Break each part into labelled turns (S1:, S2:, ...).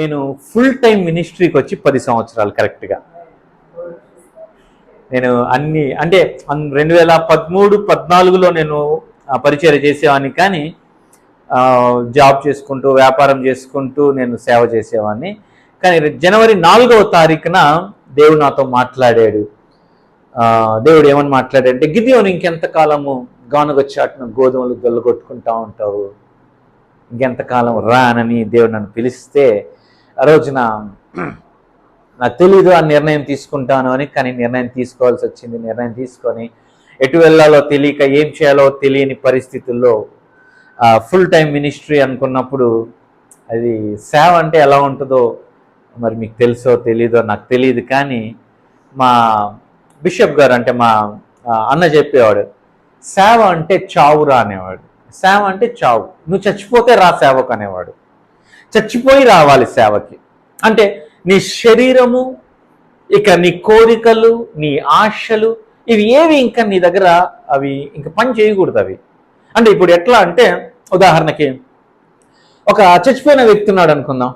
S1: నేను full time మినిస్ట్రీకి వచ్చి 10 సంవత్సరాలు కరెక్ట్గా. నేను అన్ని అంటే 2013-14లో నేను పరిచర్య చేసేవాడిని, కానీ జాబ్ చేసుకుంటూ వ్యాపారం చేసుకుంటూ నేను సేవ చేసేవాడిని. కానీ జనవరి 4వ తారీఖున దేవుడు నాతో మాట్లాడాడు. దేవుడు ఏమని మాట్లాడాడంటే, గిద్యోను ఇంకెంతకాలము గానుగొచ్చాటున గోధుమలు గొల్లగొట్టుకుంటా ఉంటావు, ఇంకెంతకాలం రా అని దేవుడు నన్ను పిలిస్తే, ఆ రోజున నాకు తెలీదు ఆ నిర్ణయం తీసుకుంటాను అని, కానీ నిర్ణయం తీసుకోవాల్సి వచ్చింది. నిర్ణయం తీసుకొని ఎటు వెళ్ళాలో తెలియక, ఏం చేయాలో తెలియని పరిస్థితుల్లో ఫుల్ టైం మినిస్ట్రీ అనుకున్నప్పుడు, అది సేవ అంటే ఎలా ఉంటుందో మరి మీకు తెలుసో తెలీదో నాకు తెలియదు, కానీ మా బిషప్ గారు అంటే మా అన్న చెప్పేవాడు, సేవ అంటే చావురా అనేవాడు. సేవ అంటే చావు, నువ్వు చచ్చిపోతే రా సేవకు అనేవాడు. చచ్చిపోయి రావాలి సేవకి. అంటే నీ శరీరము, ఇక నీ కోరికలు, నీ ఆశలు, ఇవి ఏవి ఇంకా నీ దగ్గర అవి ఇంకా పని చేయకూడదు. అవి అంటే ఇప్పుడు ఎట్లా అంటే, ఉదాహరణకి ఒక చచ్చిపోయిన వ్యక్తి ఉన్నాడు అనుకుందాం,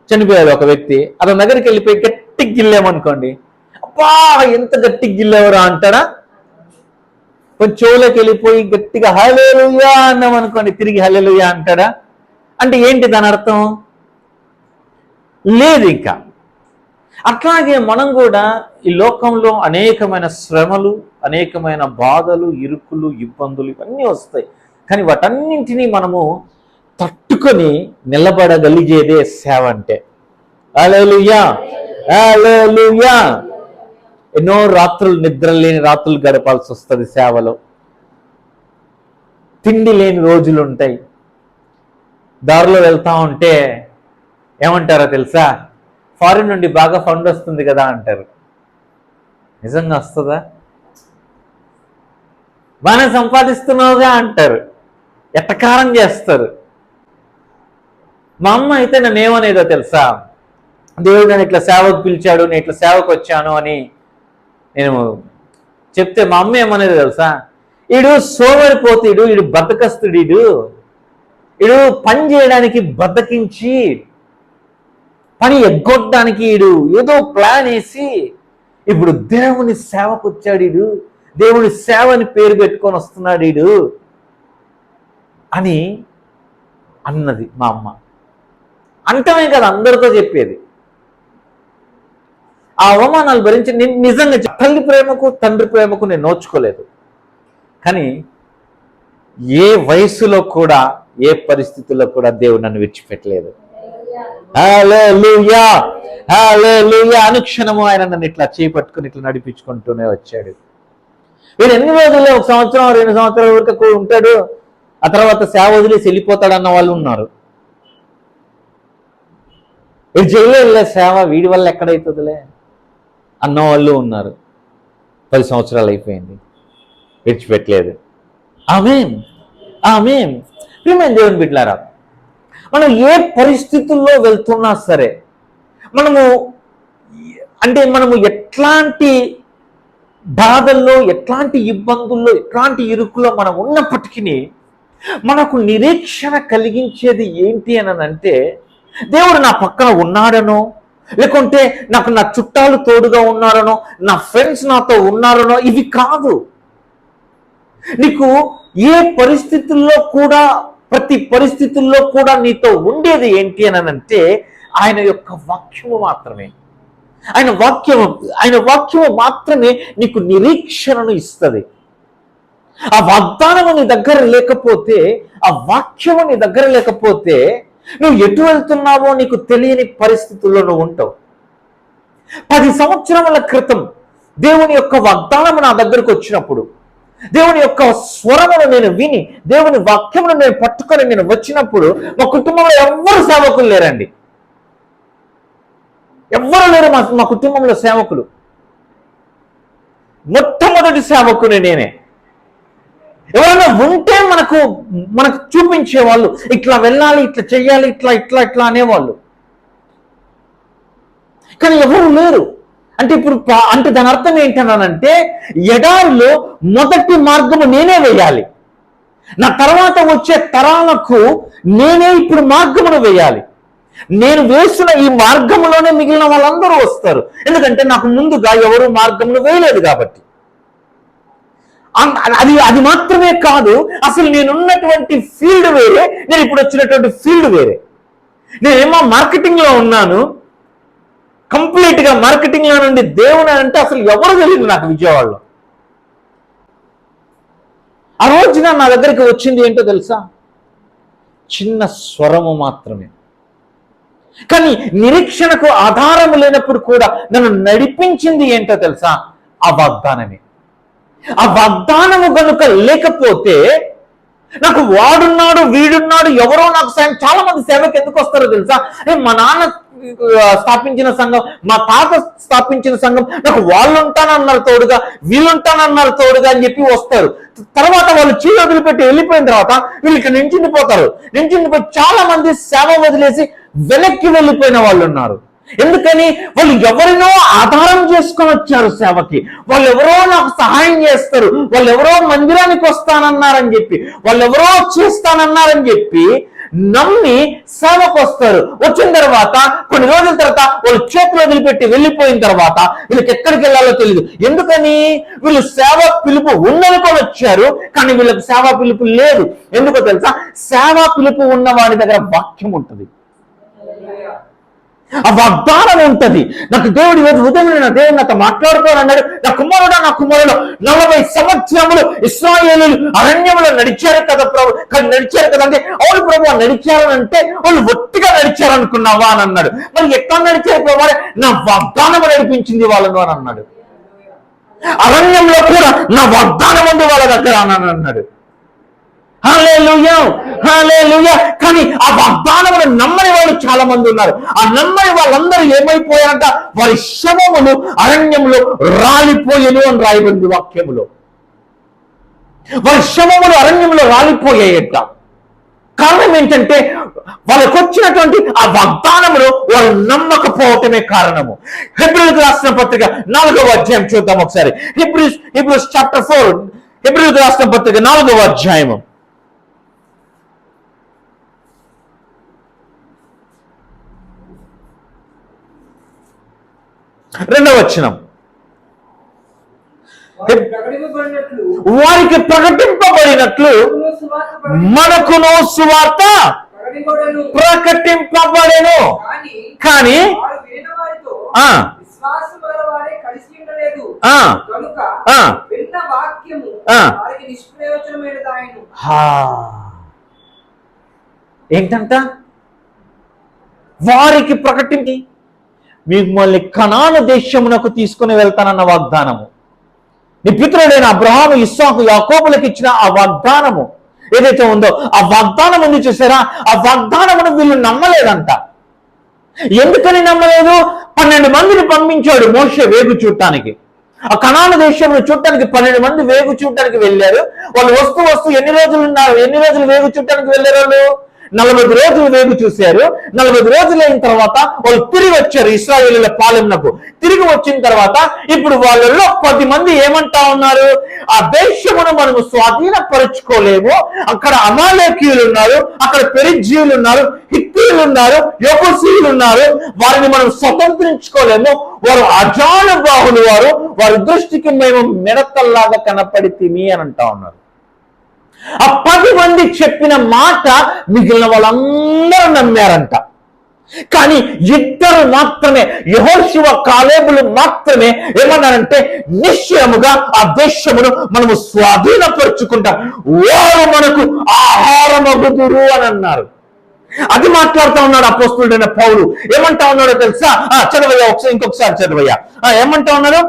S1: చనిపోయాడు ఒక వ్యక్తి, అతని దగ్గరికి వెళ్ళిపోయి గట్టికి గిల్లామనుకోండి, అబ్బా ఎంత గట్టికి గిల్లేవరా అంటాడా? కొంచెం చెవులోకి వెళ్ళిపోయి గట్టిగా హల్లెలూయా అన్నాం అనుకోండి, తిరిగి హల్లెలూయా అంటాడా? అంటే ఏంటి దాని అర్థం? లేదు ఇంకా. అట్లాగే మనం కూడా ఈ లోకంలో అనేకమైన శ్రమలు, అనేకమైన బాధలు, ఇరుకులు, ఇబ్బందులు ఇవన్నీ వస్తాయి, కానీ వాటన్నింటినీ మనము తట్టుకొని నిలబడగలిగేదే సేవ అంటే. హల్లెలూయా, హల్లెలూయా. ఎన్నో రాత్రులు, నిద్ర లేని రాత్రులు గడపాల్సి వస్తుంది సేవలో. తిండి లేని రోజులు ఉంటాయి. దారిలో వెళ్తా ఉంటే ఏమంటారో తెలుసా? ఫారిన్ నుండి బాగా ఫండ్ వస్తుంది కదా అంటారు. నిజంగా వస్తుందా? బాగానే సంపాదిస్తున్నావుగా అంటారు, ఎట్టకారం చేస్తారు. మా అమ్మ అయితే నన్ను ఏమనేదో తెలుసా? దేవుడు నన్ను ఇట్లా సేవకు పిలిచాడు, నేను ఇట్లా సేవకు వచ్చాను అని నేను చెప్తే మా అమ్మ ఏమనేది తెలుసా? ఈడు సోమరిపోతీడు, ఈడు బద్దకస్తుడు, ఈడు పని చేయడానికి బద్దకించి పని ఎగ్గొట్టడానికి ఈడు ఏదో ప్లాన్ వేసి ఇప్పుడు దేవుని సేవకు వచ్చాడు, ఈడు దేవుని సేవని పేరు పెట్టుకొని వస్తున్నాడు ఈడు అని అన్నది మా అమ్మ. అంటమే కదా అందరితో చెప్పేది. ఆ అవమానాలు భరించి నేను నిజంగా తల్లి ప్రేమకు తండ్రి ప్రేమకు నేను నోచుకోలేదు, కానీ ఏ వయసులో కూడా ఏ పరిస్థితుల్లో కూడా దేవుడు నన్ను విడిచిపెట్టలేదు. హల్లెలూయా, హల్లెలూయా. అనుక్షణము ఆయన నన్ను ఇట్లా చేపట్టుకుని ఇట్లా నడిపించుకుంటూనే వచ్చాడు. వీడు ఎన్ని రోజుల్లో, 1 సంవత్సరం 2 సంవత్సరాల వరకు ఉంటాడు, ఆ తర్వాత సేవ వదిలేసి వెళ్ళిపోతాడు అన్న వాళ్ళు ఉన్నారు. వీడు చేయలే సేవ, వీడి వల్ల ఎక్కడైతుందిలే అన్నవాళ్ళు ఉన్నారు. 10 సంవత్సరాలు అయిపోయింది, విడిచిపెట్టలేదు. ఆమేన్, ఆమేన్. ప్రియమైన దేవుని బిడ్డలారా, మనం ఏ పరిస్థితుల్లో వెళ్తున్నా సరే, మనము ఎట్లాంటి బాధల్లో, ఎట్లాంటి ఇబ్బందుల్లో, ఎట్లాంటి ఇరుకులో మనం ఉన్నప్పటికీ మనకు నిరీక్షణ కలిగించేది ఏంటి అని అంటే, దేవుడు నా పక్కన ఉన్నాడనో, లేకుంటే నాకు నా చుట్టాలు తోడుగా ఉన్నారనో, నా ఫ్రెండ్స్ నాతో ఉన్నారనో, ఇవి కాదు. నీకు ఏ పరిస్థితుల్లో కూడా, ప్రతి పరిస్థితుల్లో కూడా నీతో ఉండేది ఏంటి అని అంటే ఆయన యొక్క వాక్యము మాత్రమే. ఆయన వాక్యము మాత్రమే నీకు నిరీక్షణను ఇస్తుంది. ఆ వాగ్దానము నీ దగ్గర లేకపోతే, ఆ వాక్యము నీ దగ్గర లేకపోతే నువ్వు ఎటు వెళ్తున్నావో నీకు తెలియని పరిస్థితుల్లో నువ్వు ఉంటావు. 10 సంవత్సరముల క్రితం దేవుని యొక్క వాగ్దానము నా దగ్గరకు వచ్చినప్పుడు, దేవుని యొక్క స్వరమును నేను విని, దేవుని వాక్యమును నేను పట్టుకొని నేను వచ్చినప్పుడు, మా కుటుంబంలో ఎవ్వరు సేవకులు లేరండి. ఎవ్వరు లేరు మా కుటుంబంలో సేవకులు. మొట్టమొదటి సేవకుని నేనే. ఎవరైనా ఉంటే మనకు చూపించేవాళ్ళు, ఇట్లా వెళ్ళాలి, ఇట్లా చెయ్యాలి, ఇట్లా ఇట్లా ఇట్లా అనేవాళ్ళు. కానీ ఎవరు లేరు. అంటే ఇప్పుడు దాని అర్థం ఏంటన్నానంటే, ఎడారిలో మొదటి మార్గము నేనే వేయాలి, నా తర్వాత వచ్చే తరాలకు నేనే ఇప్పుడు మార్గమును వేయాలి. నేను వేసిన ఈ మార్గంలోనే మిగిలిన వాళ్ళందరూ వస్తారు. ఎందుకంటే నాకు ముందుగా ఎవరు మార్గంలో వేయలేదు కాబట్టి. అది మాత్రమే కాదు, అసలు నేనున్నటువంటి ఫీల్డ్ వేరే, నేను ఇప్పుడు వచ్చినటువంటి ఫీల్డ్ వేరే. నేనేమో మార్కెటింగ్లో ఉన్నాను, కంప్లీట్గా మార్కెటింగ్లో నుండి దేవుని అంటే అసలు ఎవరు తెలియదు నాకు విజయవాడలో. ఆ రోజున నా దగ్గరికి వచ్చింది ఏంటో తెలుసా? చిన్న స్వరము మాత్రమే. కానీ నిరీక్షణకు ఆధారం లేనప్పుడు కూడా నన్ను నడిపించింది ఏంటో తెలుసా? ఆ వాగ్దానమే. ఆ వాగ్దానము కనుక లేకపోతే నాకు వాడున్నాడు, వీడున్నాడు, ఎవరో నాకు సాయం. చాలా మంది సేవకి ఎందుకు వస్తారో తెలుసా? మా నాన్న స్థాపించిన సంఘం, మా తాత స్థాపించిన సంఘం, నాకు వాళ్ళు ఉంటానన్నారు తోడుగా, వీళ్ళుంటానన్నారు తోడుగా అని చెప్పి వస్తారు. తర్వాత వాళ్ళు చీర వదిలిపెట్టి వెళ్ళిపోయిన తర్వాత వీళ్ళు ఇక్కడ నించుండిపోతారు. నించుండిపోయి చాలా మంది సేవ వదిలేసి వెనక్కి వెళ్ళిపోయిన వాళ్ళు ఉన్నారు. ఎందుకని? వాళ్ళు ఎవరినో ఆధారం చేసుకొని వచ్చారు సేవకి. వాళ్ళు ఎవరో నాకు సహాయం చేస్తారు, వాళ్ళు ఎవరో మందిరానికి వస్తానన్నారని చెప్పి, వాళ్ళు ఎవరో చేస్తానన్నారని చెప్పి నమ్మి సేవకు వస్తారు. వచ్చిన తర్వాత కొన్ని రోజుల తర్వాత వాళ్ళు చేతులు వదిలిపెట్టి వెళ్ళిపోయిన తర్వాత వీళ్ళకి ఎక్కడికి వెళ్ళాలో తెలియదు. ఎందుకని? వీళ్ళు సేవ పిలుపు ఉందనుకొని వచ్చారు, కానీ వీళ్ళకి సేవా పిలుపు లేదు. ఎందుకో తెలుసా? సేవా పిలుపు ఉన్న వాడి దగ్గర వాక్యం ఉంటుంది, ఆ వాగ్దానం ఉంటుంది. నాకు దేవుడి ఉదయం దేవుడు నాతో మాట్లాడుతానన్నాడు. నా కుమారుడు 40 సంవత్సరములు ఇశ్రాయేలీయులు అరణ్యంలో నడిచారు కదా ప్రభు, నడిచారు కదా అంటే, అవును ప్రభు నడిచారనంటే వాళ్ళు ఒట్టిగా నడిచారనుకున్నావా అని అన్నాడు. మరి ఎట్లా నడిచారు ప్రభు? నా వాగ్దానం నడిపించింది వాళ్ళను అని అన్నాడు. అరణ్యంలో కూడా నా వాగ్దానం ఉంది వాళ్ళ దగ్గర అని అన్నాడు. హల్లెలూయా, హల్లెలూయా. కానీ ఆ వాగ్దానమును నమ్మని వాళ్ళు చాలా మంది ఉన్నారు. ఆ నమ్మని వాళ్ళందరూ ఏమైపోయారంట? వారి శవములు అరణ్యంలో రాలిపోయేను అని రాయబడింది వాక్యములో. వారి శవములు అరణ్యంలో రాలిపోయాయట. కారణం ఏంటంటే వాళ్ళకు వచ్చినటువంటి ఆ వాగ్దానమును వాళ్ళు నమ్మకపోవటమే కారణము. హెబ్రీయులకు రాసిన పత్రిక 4వ అధ్యాయం చూద్దాం ఒకసారి. హెబ్రీస్ చాప్టర్ 4, హెబ్రీయులకు రాసిన పత్రిక 4వ అధ్యాయము 2వ వచనం. వారికి ప్రకటింపబడినట్లు మనకును సువార్త ప్రకటింపబడెను, కానీ ఏంటంట? వారికి ప్రకటించి మిమ్మల్ని కనాను దేశమునకు తీసుకుని వెళ్తానన్న వాగ్దానము, నీ పితరుడైన అబ్రహాము, ఇస్సాకు, యాకోబులకు ఇచ్చిన ఆ వాగ్దానము ఏదైతే ఉందో, ఆ వాగ్దానం ఉంది చూసారా? ఆ వాగ్దానమును వీళ్ళు నమ్మలేదంట. ఎందుకని నమ్మలేదు? 12 మందిని పంపించాడు మోషే వేగు చూడటానికి. ఆ కనాను దేశంలో చూడటానికి 12 మంది వేగు చూడటానికి వెళ్ళారు. వాళ్ళు వస్తూ ఎన్ని రోజులు వేగు చూడటానికి వెళ్ళారు? వాళ్ళు 40 రోజులు వేగు చూశారు. 40 రోజులు అయిన తర్వాత వాళ్ళు తిరిగి వచ్చారు ఇశ్రాయేలీయుల పాలెంకు. తిరిగి వచ్చిన తర్వాత ఇప్పుడు వాళ్ళలో 10 మంది ఏమంటా ఉన్నారు? ఆ దేశమును మనము స్వాధీనపరుచుకోలేము, అక్కడ అమాలేకీయులు ఉన్నారు, అక్కడ పెరిజ్జీయులు ఉన్నారు, హిత్తీయులు ఉన్నారు, యెబూసీయులు ఉన్నారు, వారిని మనం స్వతంత్రించుకోలేము, వారు అజానుబాహులు, వారి దృష్టికి మేము మిడతల్లాగా కనపడితిమి అని అంటా ఉన్నారు. ఆ 10 మంది చెప్పిన మాట మిగిలిన వాళ్ళందరూ నమ్మారంట. కానీ 2 మాత్రమే, యెహోషువ, కాలేబులు మాత్రమే ఏమన్నారంటే, నిశ్చయముగా ఆ దేశమును మనము స్వాధీనపరుచుకుంటాం, వారు మనకు ఆహారమగుదురు అని అన్నారు. అది మాట్లాడుతూ ఉన్నాడు అపోస్తలుడైన పౌలు. ఏమంటా ఉన్నాడో తెలుసా? చదవయ్యా, ఇంకొకసారి చదవయ్యా. ఏమంటా ఉన్నాడు?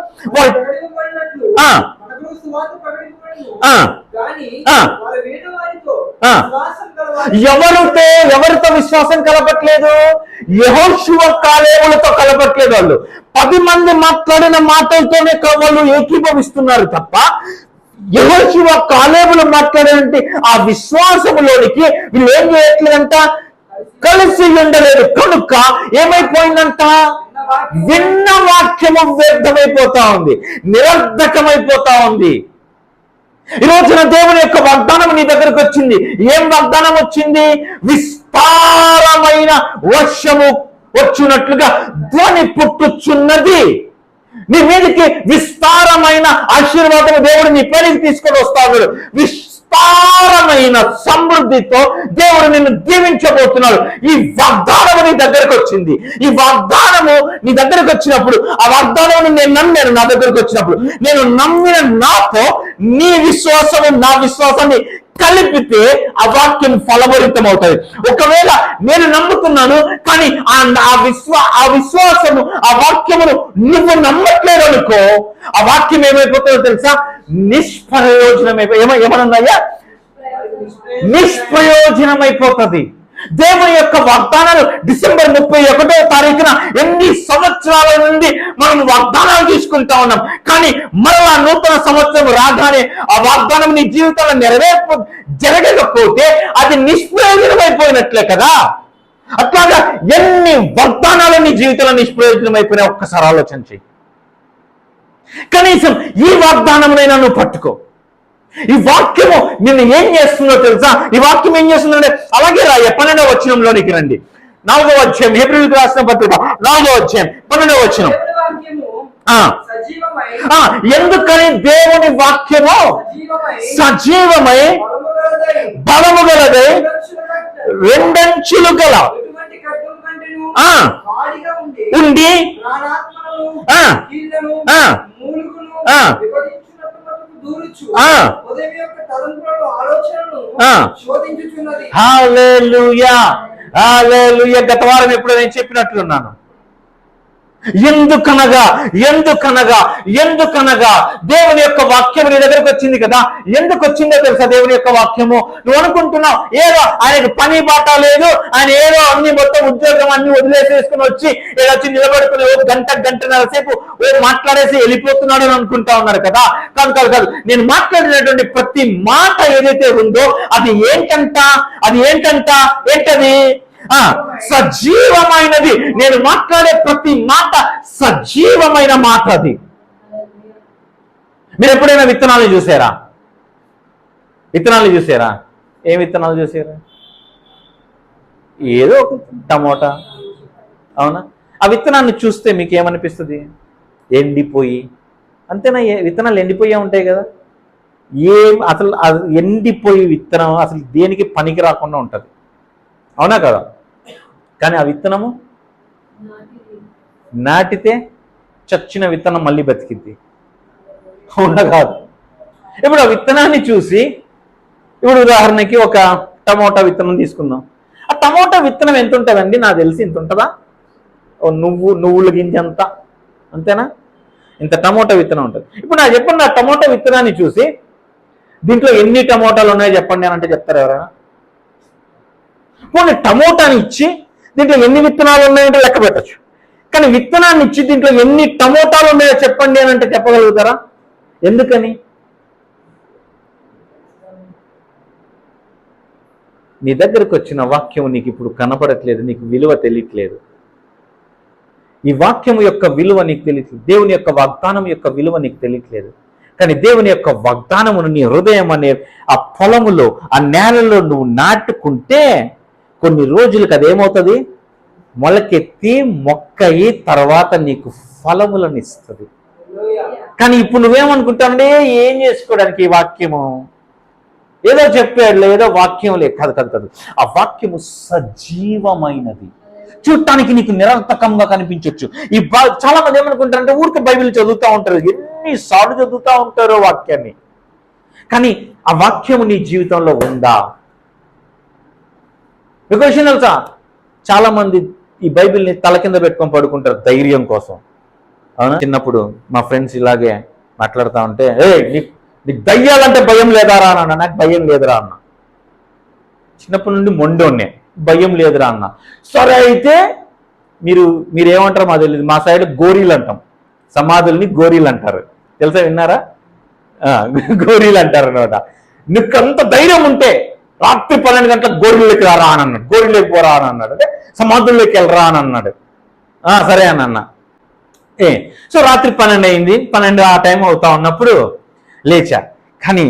S1: ఎవరితో విశ్వాసం కలపట్లేదు? యెహోషువ, కాలేబులతో కలపట్లేదు. వాళ్ళు 10 మంది మాట్లాడిన మాటలతోనే వాళ్ళు ఏకీభవిస్తున్నారు తప్ప యెహోషువ, కాలేబులు మాట్లాడినటువంటి ఆ విశ్వాసములోనికి వీళ్ళు ఏం చేయట్లేదంట, కలిసి ఉండలేదు. కనుక ఏమైపోయిందంట? విన్న వాక్యము వ్యర్థమైపోతా ఉంది, నిరర్ధకమైపోతా ఉంది. ఈ రోజున దేవుని యొక్క వాగ్దానం నీ దగ్గరకు వచ్చింది. ఏం వాగ్దానం వచ్చింది? విస్తారమైన వర్షము వచ్చినట్లుగా ధ్వని పుట్టుచున్నది. నీ మీదకి విస్తారమైన ఆశీర్వాదము దేవుడు నీ పైకి తీసుకొని వస్తాడు. విస్తారమైన సమృద్ధితో దేవుడు నిన్ను దీవించబోతున్నాడు. ఈ వాగ్దానము నీ దగ్గరకు వచ్చింది. ఈ వాగ్దానము నీ దగ్గరకు వచ్చినప్పుడు, ఆ వాగ్దానము నేను నమ్మాను. నా దగ్గరకు వచ్చినప్పుడు నేను నమ్మిన నాతో నీ విశ్వాసము నా విశ్వాసాన్ని కలిపితే ఆ వాక్యం ఫలభరితం అవుతుంది. ఒకవేళ నేను నమ్ముతున్నాను కానీ ఆ విశ్వాసము ఆ వాక్యమును నువ్వు నమ్మట్లేదు అనుకో, ఆ వాక్యం ఏమైపోతుందో తెలుసా? ఏమన్నాయా? నిష్ప్రయోజనమైపోతుంది. దేవుని యొక్క వాగ్దానాలు డిసెంబర్ 31వ తారీఖున ఎన్ని సంవత్సరాల నుండి మనం వాగ్దానాలు తీసుకుంటా ఉన్నాం. కానీ మరలా నూతన సంవత్సరం రాగానే ఆ వాగ్దానం నీ జీవితంలో జరగకపోతే అది నిష్ప్రయోజనమైపోయినట్లే కదా. అట్లాగా ఎన్ని వాగ్దానాలు నీ జీవితంలో నిష్ప్రయోజనమైపోయినా ఒక్కసారి ఆలోచన చెయ్యి. కనీసం ఈ వాగ్దానమునైనా నువ్వు పట్టుకో. ఈ వాక్యము నిన్ను ఏం చేస్తుందో తెలుసా? ఈ వాక్యం ఏం చేస్తుందంటే, అలాగే 12వ వచనంలోనికి రండి. 4వ అధ్యాయం, హెబ్రీయులకు రాసిన పత్రిక 4వ అధ్యాయం 12వ వచనం. ఎందుకని దేవుని వాక్యము సజీవమై బలము గలదై రెండంచులు గల ఉండి హల్లెలూయా, హల్లెలూయా. గత వారం ఎప్పుడు నేను చెప్పినట్లున్నాను. ఎందుకనగా దేవుని యొక్క వాక్యము నీ దగ్గరకు వచ్చింది కదా. ఎందుకు వచ్చిందో తెలుసా? దేవుని యొక్క వాక్యము నువ్వు అనుకుంటున్నావు ఏదో ఆయనకు పని బాట లేదు, ఆయన ఏదో అన్ని మొత్తం ఉద్యోగం అన్ని వదిలేసేసుకుని వచ్చి వచ్చి నిలబడుకుని గంటన్నర సేపు మాట్లాడేసి వెళ్ళిపోతున్నాడు అని అనుకుంటా ఉన్నారు కదా. కాదు. నేను మాట్లాడినటువంటి ప్రతి మాట ఏదైతే ఉందో అది ఏంటది? సజీవమైనది. నేను మాట్లాడే ప్రతి మాట సజీవమైన మాట. అది మీరు ఎప్పుడైనా విత్తనాలు చూసారా? ఏం విత్తనాలు చూసారా? ఏదో ఒక టమోటా, అవునా? ఆ విత్తనాన్ని చూస్తే మీకు ఏమనిపిస్తుంది? ఎండిపోయి, అంతేనా? విత్తనాలు ఎండిపోయే ఉంటాయి కదా. అసలు ఎండిపోయి విత్తనం అసలు దేనికి పనికి రాకుండా ఉంటుంది, అవునా కదా? కానీ ఆ విత్తనము నాటితే చచ్చిన విత్తనం మళ్ళీ బతికిద్ది, అవునా కాదు? ఇప్పుడు ఆ విత్తనాన్ని చూసి, ఇప్పుడు ఉదాహరణకి ఒక టమోటా విత్తనం తీసుకుందాం. ఆ టమోటా విత్తనం ఎంత ఉంటుందండి? నాకు తెలిసి ఇంత ఉంటుందా? నువ్వుల గింజ అంతా, అంతేనా? ఇంత టమోటా విత్తనం ఉంటుంది. ఇప్పుడు నాకు చెప్పండి, ఆ టమోటా విత్తనాన్ని చూసి దీంట్లో ఎన్ని టమోటాలు ఉన్నాయో చెప్పండి అని అంటే చెప్తారు ఎవరైనా? పోనీ టమోటాని ఇచ్చి దీంట్లో ఎన్ని విత్తనాలు ఉన్నాయంటే లెక్క పెట్టచ్చు. కానీ విత్తనాన్ని ఇచ్చి దీంట్లో ఎన్ని టమోటాలు ఉన్నాయో చెప్పండి అని అంటే చెప్పగలుగుతారా? ఎందుకని? నీ దగ్గరకు వచ్చిన వాక్యం నీకు ఇప్పుడు కనపడట్లేదు, నీకు విలువ తెలియట్లేదు. ఈ వాక్యము యొక్క విలువ నీకు తెలియట్లేదు, దేవుని యొక్క వాగ్దానం యొక్క విలువ నీకు తెలియట్లేదు. కానీ దేవుని యొక్క వాగ్దానమును నీ హృదయం అనే ఆ పొలములో, ఆ నేలలో నువ్వు నాటుకుంటే కొన్ని రోజులకు అదేమవుతుంది? మొలకెత్తి మొక్కయి తర్వాత నీకు ఫలములను ఇస్తుంది. కానీ ఇప్పుడు నువ్వేమనుకుంటావంటే ఏం చేసుకోవడానికి ఈ వాక్యము? ఏదో చెప్పాడు, ఏదో వాక్యం లేదు. కాదు. ఆ వాక్యము సజీవమైనది. చూడటానికి నీకు నిరర్థకంగా కనిపించవచ్చు. చాలా మంది ఏమనుకుంటారంటే ఊరికి బైబిల్ చదువుతూ ఉంటారు, ఎన్నిసార్లు చదువుతూ ఉంటారో వాక్యాన్ని. కానీ ఆ వాక్యము నీ జీవితంలో ఉందా? విషయం తెలుసా? చాలా మంది ఈ బైబిల్ని తల కింద పెట్టుకొని పడుకుంటారు ధైర్యం కోసం, అవునా? చిన్నప్పుడు మా ఫ్రెండ్స్ ఇలాగే మాట్లాడుతూ ఉంటే, నీకు దయ్యాలంటే భయం లేదారా అన్న. నాకు భయం లేదురా అన్న. చిన్నప్పటి నుండి మొండోన్నే, భయం లేదురా అన్న. సరే అయితే మీరేమంటారు మాకు తెలియదు, మా సైడ్ గోరీలు అంటాం, సమాధుల్ని గోరీలు అంటారు, తెలుసా? విన్నారా? గోరీలు అంటారు అనమాట. నీకంత ధైర్యం ఉంటే రాత్రి 12 గంటలకు గోరీలోకి రారా అని అన్నాడు. గోరీలోకి పోరా అని అన్నాడు. అంటే సమాధుల్లోకి వెళ్ళరా అని అన్నాడు. సరే అని అన్న. సో రాత్రి 12 అయింది. 12 ఆ టైం అవుతా ఉన్నప్పుడు లేచా. కానీ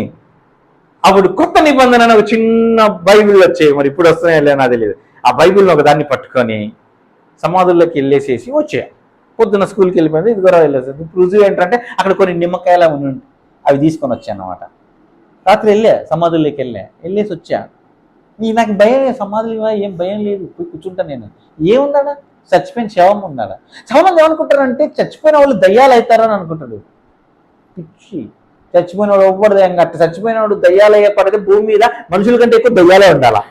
S1: అప్పుడు కొత్త నిబంధన అని ఒక చిన్న బైబిల్ వచ్చాయి, మరి ఇప్పుడు వస్తున్నాయో నాకు తెలియదు. ఆ బైబిల్ని ఒక దాన్ని పట్టుకొని సమాధుల్లోకి వెళ్ళేసేసి వచ్చాయి. పొద్దున్న స్కూల్కి వెళ్ళిపోయింది, ఇది కూడా వెళ్ళేసి రుజువు ఏంటంటే అక్కడ కొన్ని నిమ్మకాయలు అవి తీసుకొని వచ్చాను అనమాట. రాత్రి సమాధుల్లోకి వెళ్ళేసి వచ్చా. నాకు భయం, సమాధులు ఏం భయం లేదు, పోయి కూర్చుంటా నేను. ఏముందా, చచ్చిపోయిన శవం ఉన్నాడా? చాలా మంది ఏమనుకుంటారంటే చచ్చిపోయిన వాళ్ళు దయ్యాలు అవుతారని అనుకుంటాడు. పిచ్చి, చచ్చిపోయిన వాడు ఒవ్వడు దయ్యం కట్ట. చచ్చిపోయిన వాడు దయ్యాలు అయ్యే పడితే భూమి మీద మనుషుల కంటే ఎక్కువ దయ్యాలే ఉండాలా.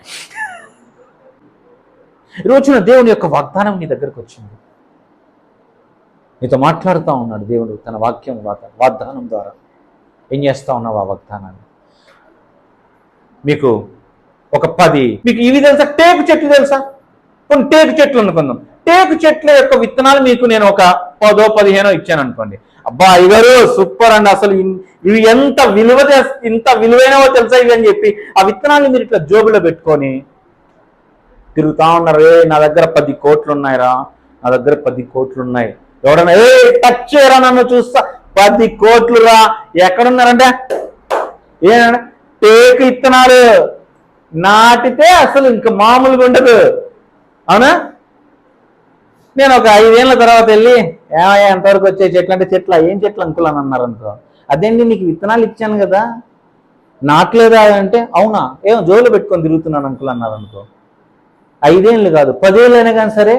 S1: ఈరోజున దేవుని యొక్క వాగ్దానం నీ దగ్గరకు వచ్చింది, నీతో మాట్లాడుతూ ఉన్నాడు దేవుడు తన వాగ్దానం ద్వారా. ఏం చేస్తూ ఉన్నావు ఆ వాగ్దానాన్ని? మీకు ఒక 10 మీకు ఇవి తెలుసా? టేకు చెట్లు తెలుసా? కొన్ని టేకు చెట్లు అనుకుందాం. టేకు చెట్ల యొక్క విత్తనాలు మీకు నేను ఒక 10-15 ఇచ్చాను అనుకోండి. అబ్బా అయ్యగారు సూపర్ అండి, అసలు ఇవి ఇంత విలువైనవో తెలుసా ఇవి అని చెప్పి ఆ విత్తనాన్ని మీరు ఇట్లా జోబులో పెట్టుకొని తిరుగుతా ఉన్నారు. నా దగ్గర 10 కోట్లు ఉన్నాయిరా, నా దగ్గర 10 కోట్లు ఉన్నాయి. ఎవడన్నా టచ్ చేయరా నన్ను చూస్తా, 10 కోట్లు రా. ఎక్కడున్నారంటే టేకు విత్తనాలు నాటితే అసలు ఇంకా మామూలుగా ఉండదు, అవునా? నేను ఒక 5 ఏళ్ళ తర్వాత వెళ్ళి ఎంతవరకు వచ్చే చెట్లు అంటే చెట్ల ఏం చెట్లు అంకుల్ అని అన్నారు అనుకో. అదేంటి నీకు విత్తనాలు ఇచ్చాను కదా నాట్లేదా అంటే అవునా, ఏమో జోలు పెట్టుకొని తిరుగుతున్నాను అంకుల్ అన్నారు అనుకో. 5 ఏళ్ళు కాదు 10 ఏళ్ళు అయినా కానీ సరే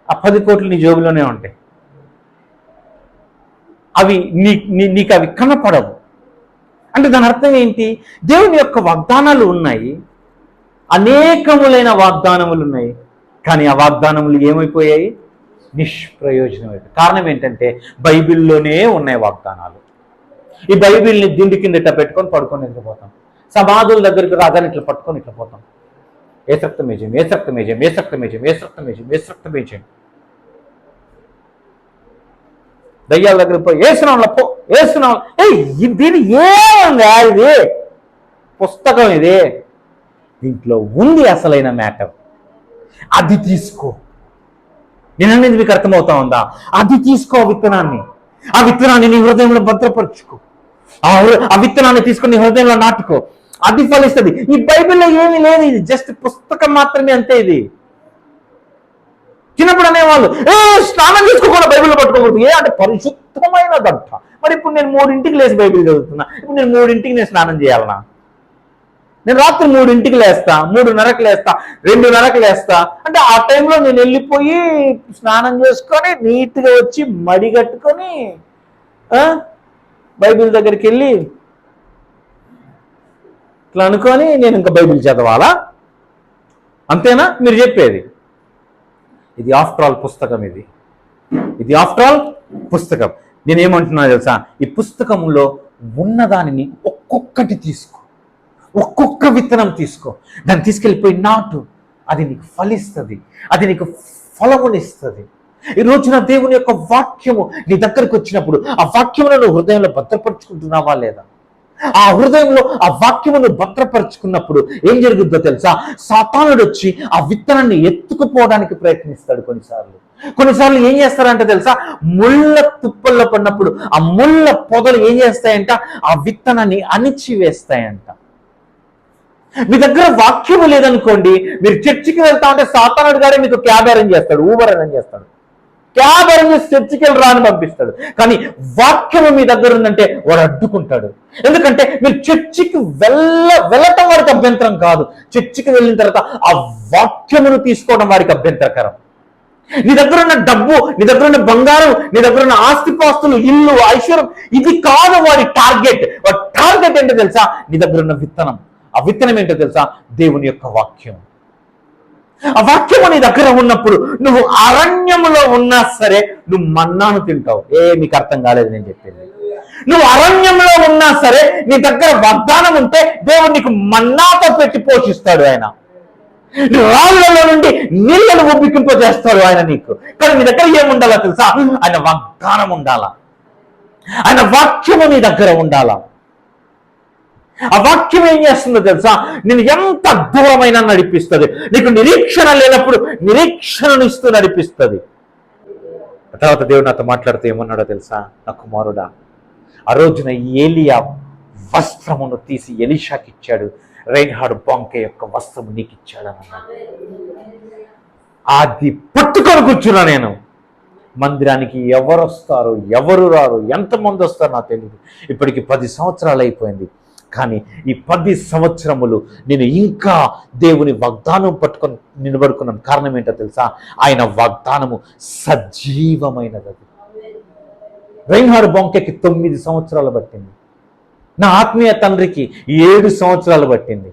S1: ఆ 10 కోట్లు నీ జోబులోనే ఉంటాయి. అవి నీకు అవి కనపడవు. అంటే దాని అర్థం ఏంటి? దేవుని యొక్క వాగ్దానాలు ఉన్నాయి, అనేకములైన వాగ్దానములు ఉన్నాయి, కానీ ఆ వాగ్దానములు ఏమైపోయాయి? నిష్ప్రయోజనమైపోయాయి. కారణం ఏంటంటే బైబిల్లోనే ఉన్నాయి వాగ్దానాలు. ఈ బైబిల్ని దిండు కింద ఇట్లా పెట్టుకొని పడుకొని నిద్రపోతాం. సమాధుల దగ్గరికి రాగానే ఇట్లా పట్టుకొని ఇట్లా పోతాం. ఏసక్తమేజం, ఏసక్తమేజం, ఏసక్తమేజం, ఏసక్తమేజం, ఏసక్తమేజం. దయ్యాల దగ్గరికి పోయి ఏసునాంలో పో, ఏసునాం. దీని ఏముంది? ఇది పుస్తకం, ఇది దీంట్లో ఉంది అసలైన మ్యాటర్. అది తీసుకో. నేను అనేది మీకు అర్థమవుతా ఉందా? అది తీసుకో విత్తనాన్ని. ఆ విత్తనాన్ని నీ హృదయంలో భద్రపరుచుకో. ఆ విత్తనాన్ని తీసుకొని నీ హృదయంలో నాటుకో. అది ఫలిస్తుంది. ఈ బైబిల్లో ఏమీ లేదు, ఇది జస్ట్ పుస్తకం మాత్రమే, అంతే. ఇది చిన్నప్పుడు అనేవాళ్ళు స్నానం చేసుకోకుండా బైబిల్లో పట్టుకోకూడదు, అంటే పరిశుద్ధమైనదంట. మరి ఇప్పుడు నేను 3ంటికి లేచి బైబిల్ చదువుతున్నా. ఇప్పుడు నేను 3ంటికి నేను స్నానం చేయాలనా? నేను రాత్రి 3ంటికి లేస్తా, 3:30కి లేస్తా, 2:30కి లేస్తా. అంటే ఆ టైంలో నేను వెళ్ళిపోయి స్నానం చేసుకొని నీట్గా వచ్చి మడి కట్టుకొని బైబిల్ దగ్గరికి వెళ్ళి ఇట్లా అనుకొని నేను ఇంకా బైబిల్ చదవాలా? అంతేనా మీరు చెప్పేది? ఇది ఆఫ్టర్ ఆల్ పుస్తకం. ఇది ఆఫ్టర్ ఆల్ పుస్తకం. నేనేమంటున్నా తెలుసా? ఈ పుస్తకంలో ఉన్నదానిని ఒక్కొక్కటి తీసుకో, ఒక్కొక్క విత్తనం తీసుకో, దాన్ని తీసుకెళ్ళిపోయి నాటు. అది నీకు ఫలిస్తుంది, అది నీకు ఫలమునిస్తుంది. ఈ రోజున దేవుని యొక్క వాక్యము నీ దగ్గరకు వచ్చినప్పుడు ఆ వాక్యమును నువ్వు హృదయంలో భద్రపరుచుకుంటున్నావా లేదా? ఆ హృదయంలో ఆ వాక్యమును భద్రపరుచుకున్నప్పుడు ఏం జరుగుద్దో తెలుసా? సాతానుడు వచ్చి ఆ విత్తనాన్ని ఎత్తుకుపోవడానికి ప్రయత్నిస్తాడు. కొన్నిసార్లు ఏం చేస్తారంటే తెలుసా? ముళ్ళ తుప్పల్లో పడినప్పుడు ఆ ముళ్ళ పొదలు ఏం చేస్తాయంట? ఆ విత్తనాన్ని అణిచివేస్తాయంట. మీ దగ్గర వాక్యము లేదనుకోండి, మీరు చర్చికి వెళ్తా ఉంటే సాతానుడు గారే మీకు క్యాబ్ అరేంజ్ చేస్తాడు, ఊబర్ అరేంజ్ చేస్తాడు, క్యాబ్ అరేంజ్ చేసి చర్చికి వెళ్ళి రాని పంపిస్తాడు. కానీ వాక్యము మీ దగ్గర ఉందంటే వాడు అడ్డుకుంటాడు. ఎందుకంటే మీరు చర్చికి వెళ్ళటం వారికి అభ్యంతరం కాదు, చర్చికి వెళ్ళిన తర్వాత ఆ వాక్యమును తీసుకోవడం వారికి అభ్యంతరకరం. నీ దగ్గర ఉన్న డబ్బు, నీ దగ్గర ఉన్న బంగారం, నీ దగ్గర ఉన్న ఆస్తిపాస్తులు, ఇల్లు, ఐశ్వర్యం, ఇది కాదు వాడి టార్గెట్. వాడి టార్గెట్ ఏంటో తెలుసా? నీ దగ్గర ఉన్న విత్తనం. ఆ విత్తనం ఏంటో తెలుసా? దేవుని యొక్క వాక్యం. ఆ వాక్యము నీ దగ్గర ఉన్నప్పుడు నువ్వు అరణ్యములో ఉన్నా సరే నువ్వు మన్నాను తింటావు. మీకు అర్థం కాలేదు నేను చెప్పేది. నువ్వు అరణ్యంలో ఉన్నా సరే నీ దగ్గర వాగ్దానం ఉంటే దేవుడు నీకు మన్నాతో పెట్టి పోషిస్తాడు. ఆయన రాళ్ళలో నుండి నీళ్లను ఉబ్బికింపజేస్తాడు ఆయన నీకు. కానీ నీ దగ్గర ఏముండాలా తెలుసా? ఆయన వాగ్దానం ఉండాలా, ఆయన వాక్యము నీ దగ్గర ఉండాలా. ఆ వాక్యం ఏం చేస్తుందో తెలుసా? నేను ఎంత దూరమైనా నడిపిస్తుంది. నీకు నిరీక్షణ లేనప్పుడు నిరీక్షణను ఇస్తూ నడిపిస్తుంది. తర్వాత దేవుడు నాతో మాట్లాడుతూ ఏమన్నాడో తెలుసా? నా కుమారుడా, ఆ రోజున ఏలియా వస్త్రమును తీసి ఎలీషాకి ఇచ్చాడు. రైన్హార్డ్ బాంకే యొక్క వస్త్రము నీకు ఇచ్చాడని అన్నాడు. అది పట్టుకొని కూర్చున్నా నేను. మందిరానికి ఎవరు వస్తారు, ఎవరు రారు, ఎంతమంది వస్తారో నాకు తెలియదు. ఇప్పటికి 10 సంవత్సరాలు అయిపోయింది. కానీ ఈ 10 సంవత్సరములు నేను ఇంకా దేవుని వాగ్దానం పట్టుకొని నిలబడుకున్నాను. కారణం ఏంటో తెలుసా? ఆయన వాగ్దానము సజీవమైనది. రైన్హార్డ్ బాంకేకి 9 సంవత్సరాలు పట్టింది. నా ఆత్మీయ తండ్రికి 7 సంవత్సరాలు పట్టింది.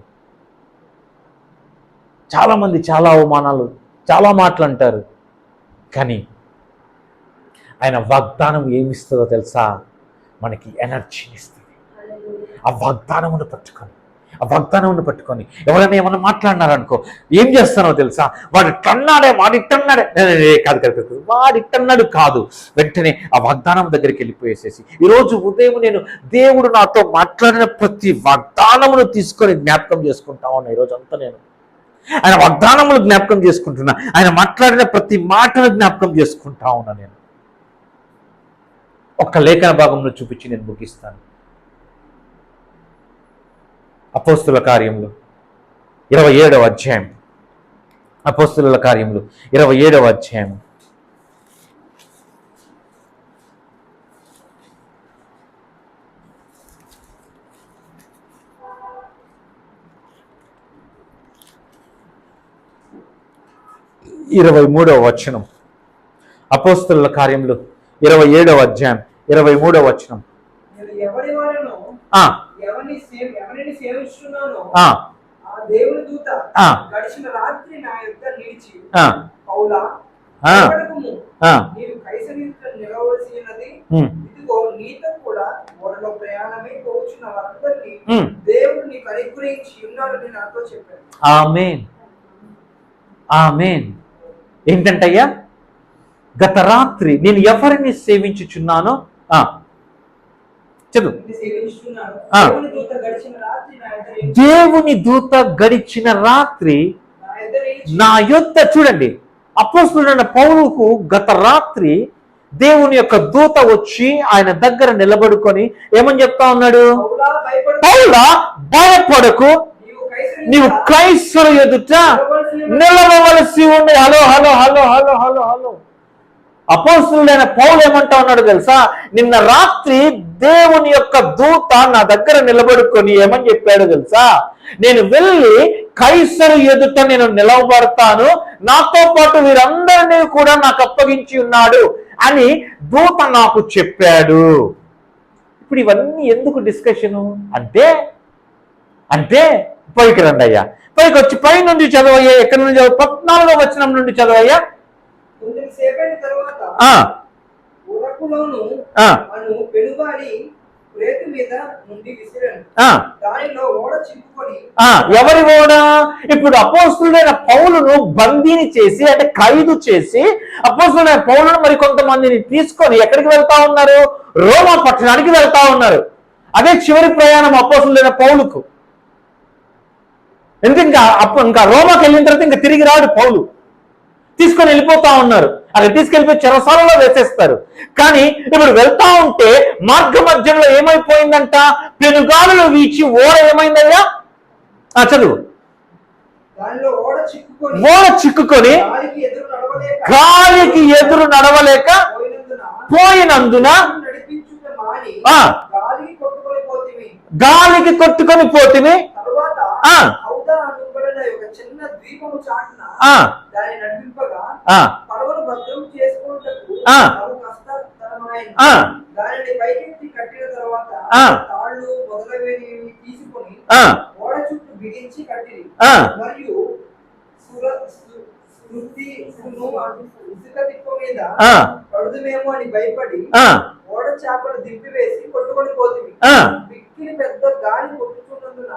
S1: చాలామంది చాలా అవమానాలు, చాలా మాటలు అంటారు. కానీ ఆయన వాగ్దానం ఏమిస్తుందో తెలుసా? మనకి ఎనర్జీని ఇస్తుంది. ఆ వాగ్దానమును పట్టుకొని ఎవరైనా ఏమన్నా మాట్లాడినారనుకో, ఏం చేస్తానో తెలుసా? వాడిట్టన్నాడే వాడిట్టన్నాడు కాదు, వెంటనే ఆ వాగ్దానం దగ్గరికి వెళ్ళిపోయేసేసి, ఈరోజు ఉదయం నేను దేవుడు నాతో మాట్లాడిన ప్రతి వాగ్దానమును తీసుకొని జ్ఞాపకం చేసుకుంటా ఉన్నా. ఈరోజు అంతా నేను ఆయన వాగ్దానములు జ్ఞాపకం చేసుకుంటున్నా. ఆయన మాట్లాడిన ప్రతి మాటను జ్ఞాపకం చేసుకుంటా ఉన్నా. నేను ఒక్క లేఖన భాగంలో చూపించి నేను ముగిస్తాను. అపోస్తుల కార్యములు 27వ అధ్యాయం. అపోస్తుల కార్యములు 27వ అధ్యాయం. ఇరవై 23వ వచనం. అపోస్తుల కార్యములు 27వ అధ్యాయం 23వ వచనం.
S2: ఎవరిని సేవిస్తున్నానో ఆ దేవుని దూత గడిచిన రాత్రి నా యొద్ద నిలిచి, పౌలా, నీవు కైసరియలో నిలవలసి ఉన్నది. ఇదిగో నీతో కూడా ఓడలో ప్రయాణమై పోచున్న వారందరినీ దేవుడు నీకు అనుగ్రహించి ఉన్నాడని నాతో చెప్పాడు.
S1: ఆమేన్, ఆమేన్. ఏంటంటయ్యా? గత రాత్రి నేను ఎవరిని సేవించుచున్నానో చదువు. దేవుని దూత గడిచిన రాత్రి నా యొద్ద, చూడండి, అపోస్తలుడైన పౌలుకు గత రాత్రి దేవుని యొక్క దూత వచ్చి ఆయన దగ్గర నిలబడుకొని ఏమని చెప్తా ఉన్నాడు? పౌలా, భయపడకు, నీవు కైసరు ఎదుట నిలవవలసి ఉంది. Hello hello hello hello hello hello. అపోస్తలుడైన పౌలు ఏమంటా ఉన్నాడు తెలుసా? నిన్న రాత్రి దేవుని యొక్క దూత నా దగ్గర నిలబడుకొని ఏమని చెప్పాడు తెలుసా? నేను వెళ్ళి కైసరు ఎదుట నేను నిలవబడతాను, నాతో పాటు వీరందరినీ కూడా నాకు అప్పగించి ఉన్నాడు అని దూత నాకు చెప్పాడు. ఇప్పుడు ఇవన్నీ ఎందుకు డిస్కషను అంటే పైకి రండి అయ్యా, పైకి వచ్చి పై నుండి చదవయ్యా. ఎక్కడి నుండి చదువు? 14వ వచనం నుండి చదవయ్యా. ఎవరి ఓడ? ఇప్పుడు అపోస్తలుడైన పౌలును బందీని చేసి, అంటే ఖైదు చేసి, అపోస్తలుడైన పౌలును మరి కొంతమందిని తీసుకొని ఎక్కడికి వెళ్తా ఉన్నారు? రోమా పట్టణానికి వెళ్తా ఉన్నారు. అదే చివరి ప్రయాణం అపోస్తలుడైన పౌలుకు. ఇంకా రోమాకి వెళ్ళిన తర్వాత ఇంకా తిరిగి రాడు పౌలు. తీసుకొని వెళ్ళిపోతా ఉన్నారు. అక్కడ తీసుకెళ్ళిపోయి చెరసాలలో వేసేస్తారు. కానీ ఇప్పుడు వెళ్తా ఉంటే మార్గ మధ్యంలో ఏమైపోయిందంట? పెనుగాలులు వీచి ఓడ ఏమైందయ్యా? చదువు. ఓడ చిక్కుకొని గాలికి ఎదురు నడవలేక పోయినందున గాలికి కొట్టుకొని పోతిమి. చిన్న ద్వీపము చాటున దాని నడిపింపగా పడవను భద్రం చేసుకున్నట్టు దానిని పైకెత్తి కట్టిన తర్వాత తాళ్ళు మొదలైనవి తీసుకొని ఓడ చుట్టూ బిగించి కట్టిరి. మరియు ఇసుక తిప్ప మీద పడుదుమేమో అని భయపడి ఓడ చేపలు దింపివేసి కొట్టుకొని పోతుంది. మిక్కిలి పెద్ద గాలి కొట్టుకున్నందున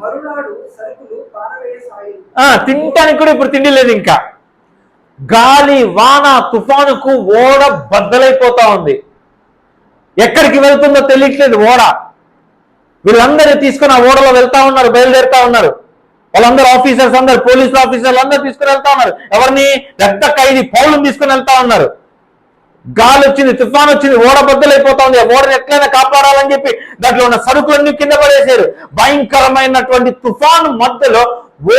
S1: మరునాడు సరుకులు పారవేయసాయి. తినటానికి కూడా ఇప్పుడు తిండి లేదు. ఇంకా గాలి, వాన, తుఫానుకు ఓడ బద్దలైపోతా ఉంది. ఎక్కడికి వెళ్తుందో తెలియట్లేదు ఓడ. వీళ్ళందరినీ తీసుకుని ఆ ఓడలో వెళ్తా ఉన్నారు, బయలుదేరుతా ఉన్నారు. వాళ్ళందరూ ఆఫీసర్స్, అందరు పోలీసులు ఆఫీసర్లు అందరూ తీసుకుని వెళ్తా ఉన్నారు. ఎవరిని? పెద్ద ఖైదీ పౌలుని తీసుకుని వెళ్తా ఉన్నారు. గాలి వచ్చింది, తుఫాన్ వచ్చింది, ఓడ బద్దలైపోతా ఉంది. ఓడని ఎట్లయినా కాపాడాలని చెప్పి దాంట్లో ఉన్న సరుకులన్నీ కింద పడేశారు. భయంకరమైనటువంటి తుఫాను మధ్యలో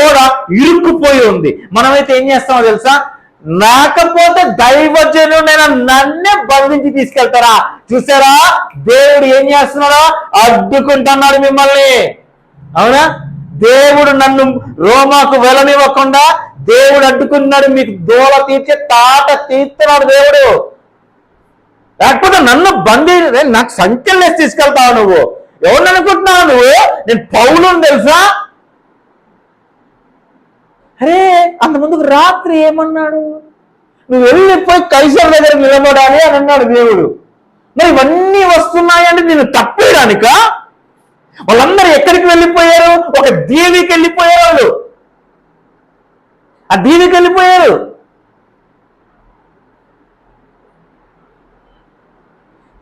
S1: ఓడ ఇరుక్కుపోయి ఉంది. మనమైతే ఏం చేస్తామో తెలుసా? లేకపోతే దైవజనుడైన నన్నే బంధించి తీసుకెళ్తారా? చూసారా దేవుడు ఏం చేస్తున్నాడో? అడ్డుకుంటున్నాడు మిమ్మల్ని. అవునా? దేవుడు నన్ను రోమాకు వెళ్ళనివ్వకుండా దేవుడు అడ్డుకున్నాడు. మీకు దోల తీర్చే తాట తీస్తున్నాడు దేవుడు. లేకపోతే నన్ను నాకు సంఖ్యలు వేసి తీసుకెళ్తావు నువ్వు. ఎవరిని అనుకుంటున్నావు నువ్వు? నేను పౌలుని తెలుసా? అరే అంత ముందుకు రాత్రి ఏమన్నాడు? నువ్వు వెళ్ళిపోయి కైసర్ దగ్గర నిలబడాలి అని అన్నాడు దేవుడు. మరి ఇవన్నీ వస్తున్నాయంటే నేను తప్పేయడానిక? వాళ్ళందరూ ఎక్కడికి వెళ్ళిపోయారు? ఒక దీవికి వెళ్ళిపోయారు. వాళ్ళు ఆ దీవికి వెళ్ళిపోయారు.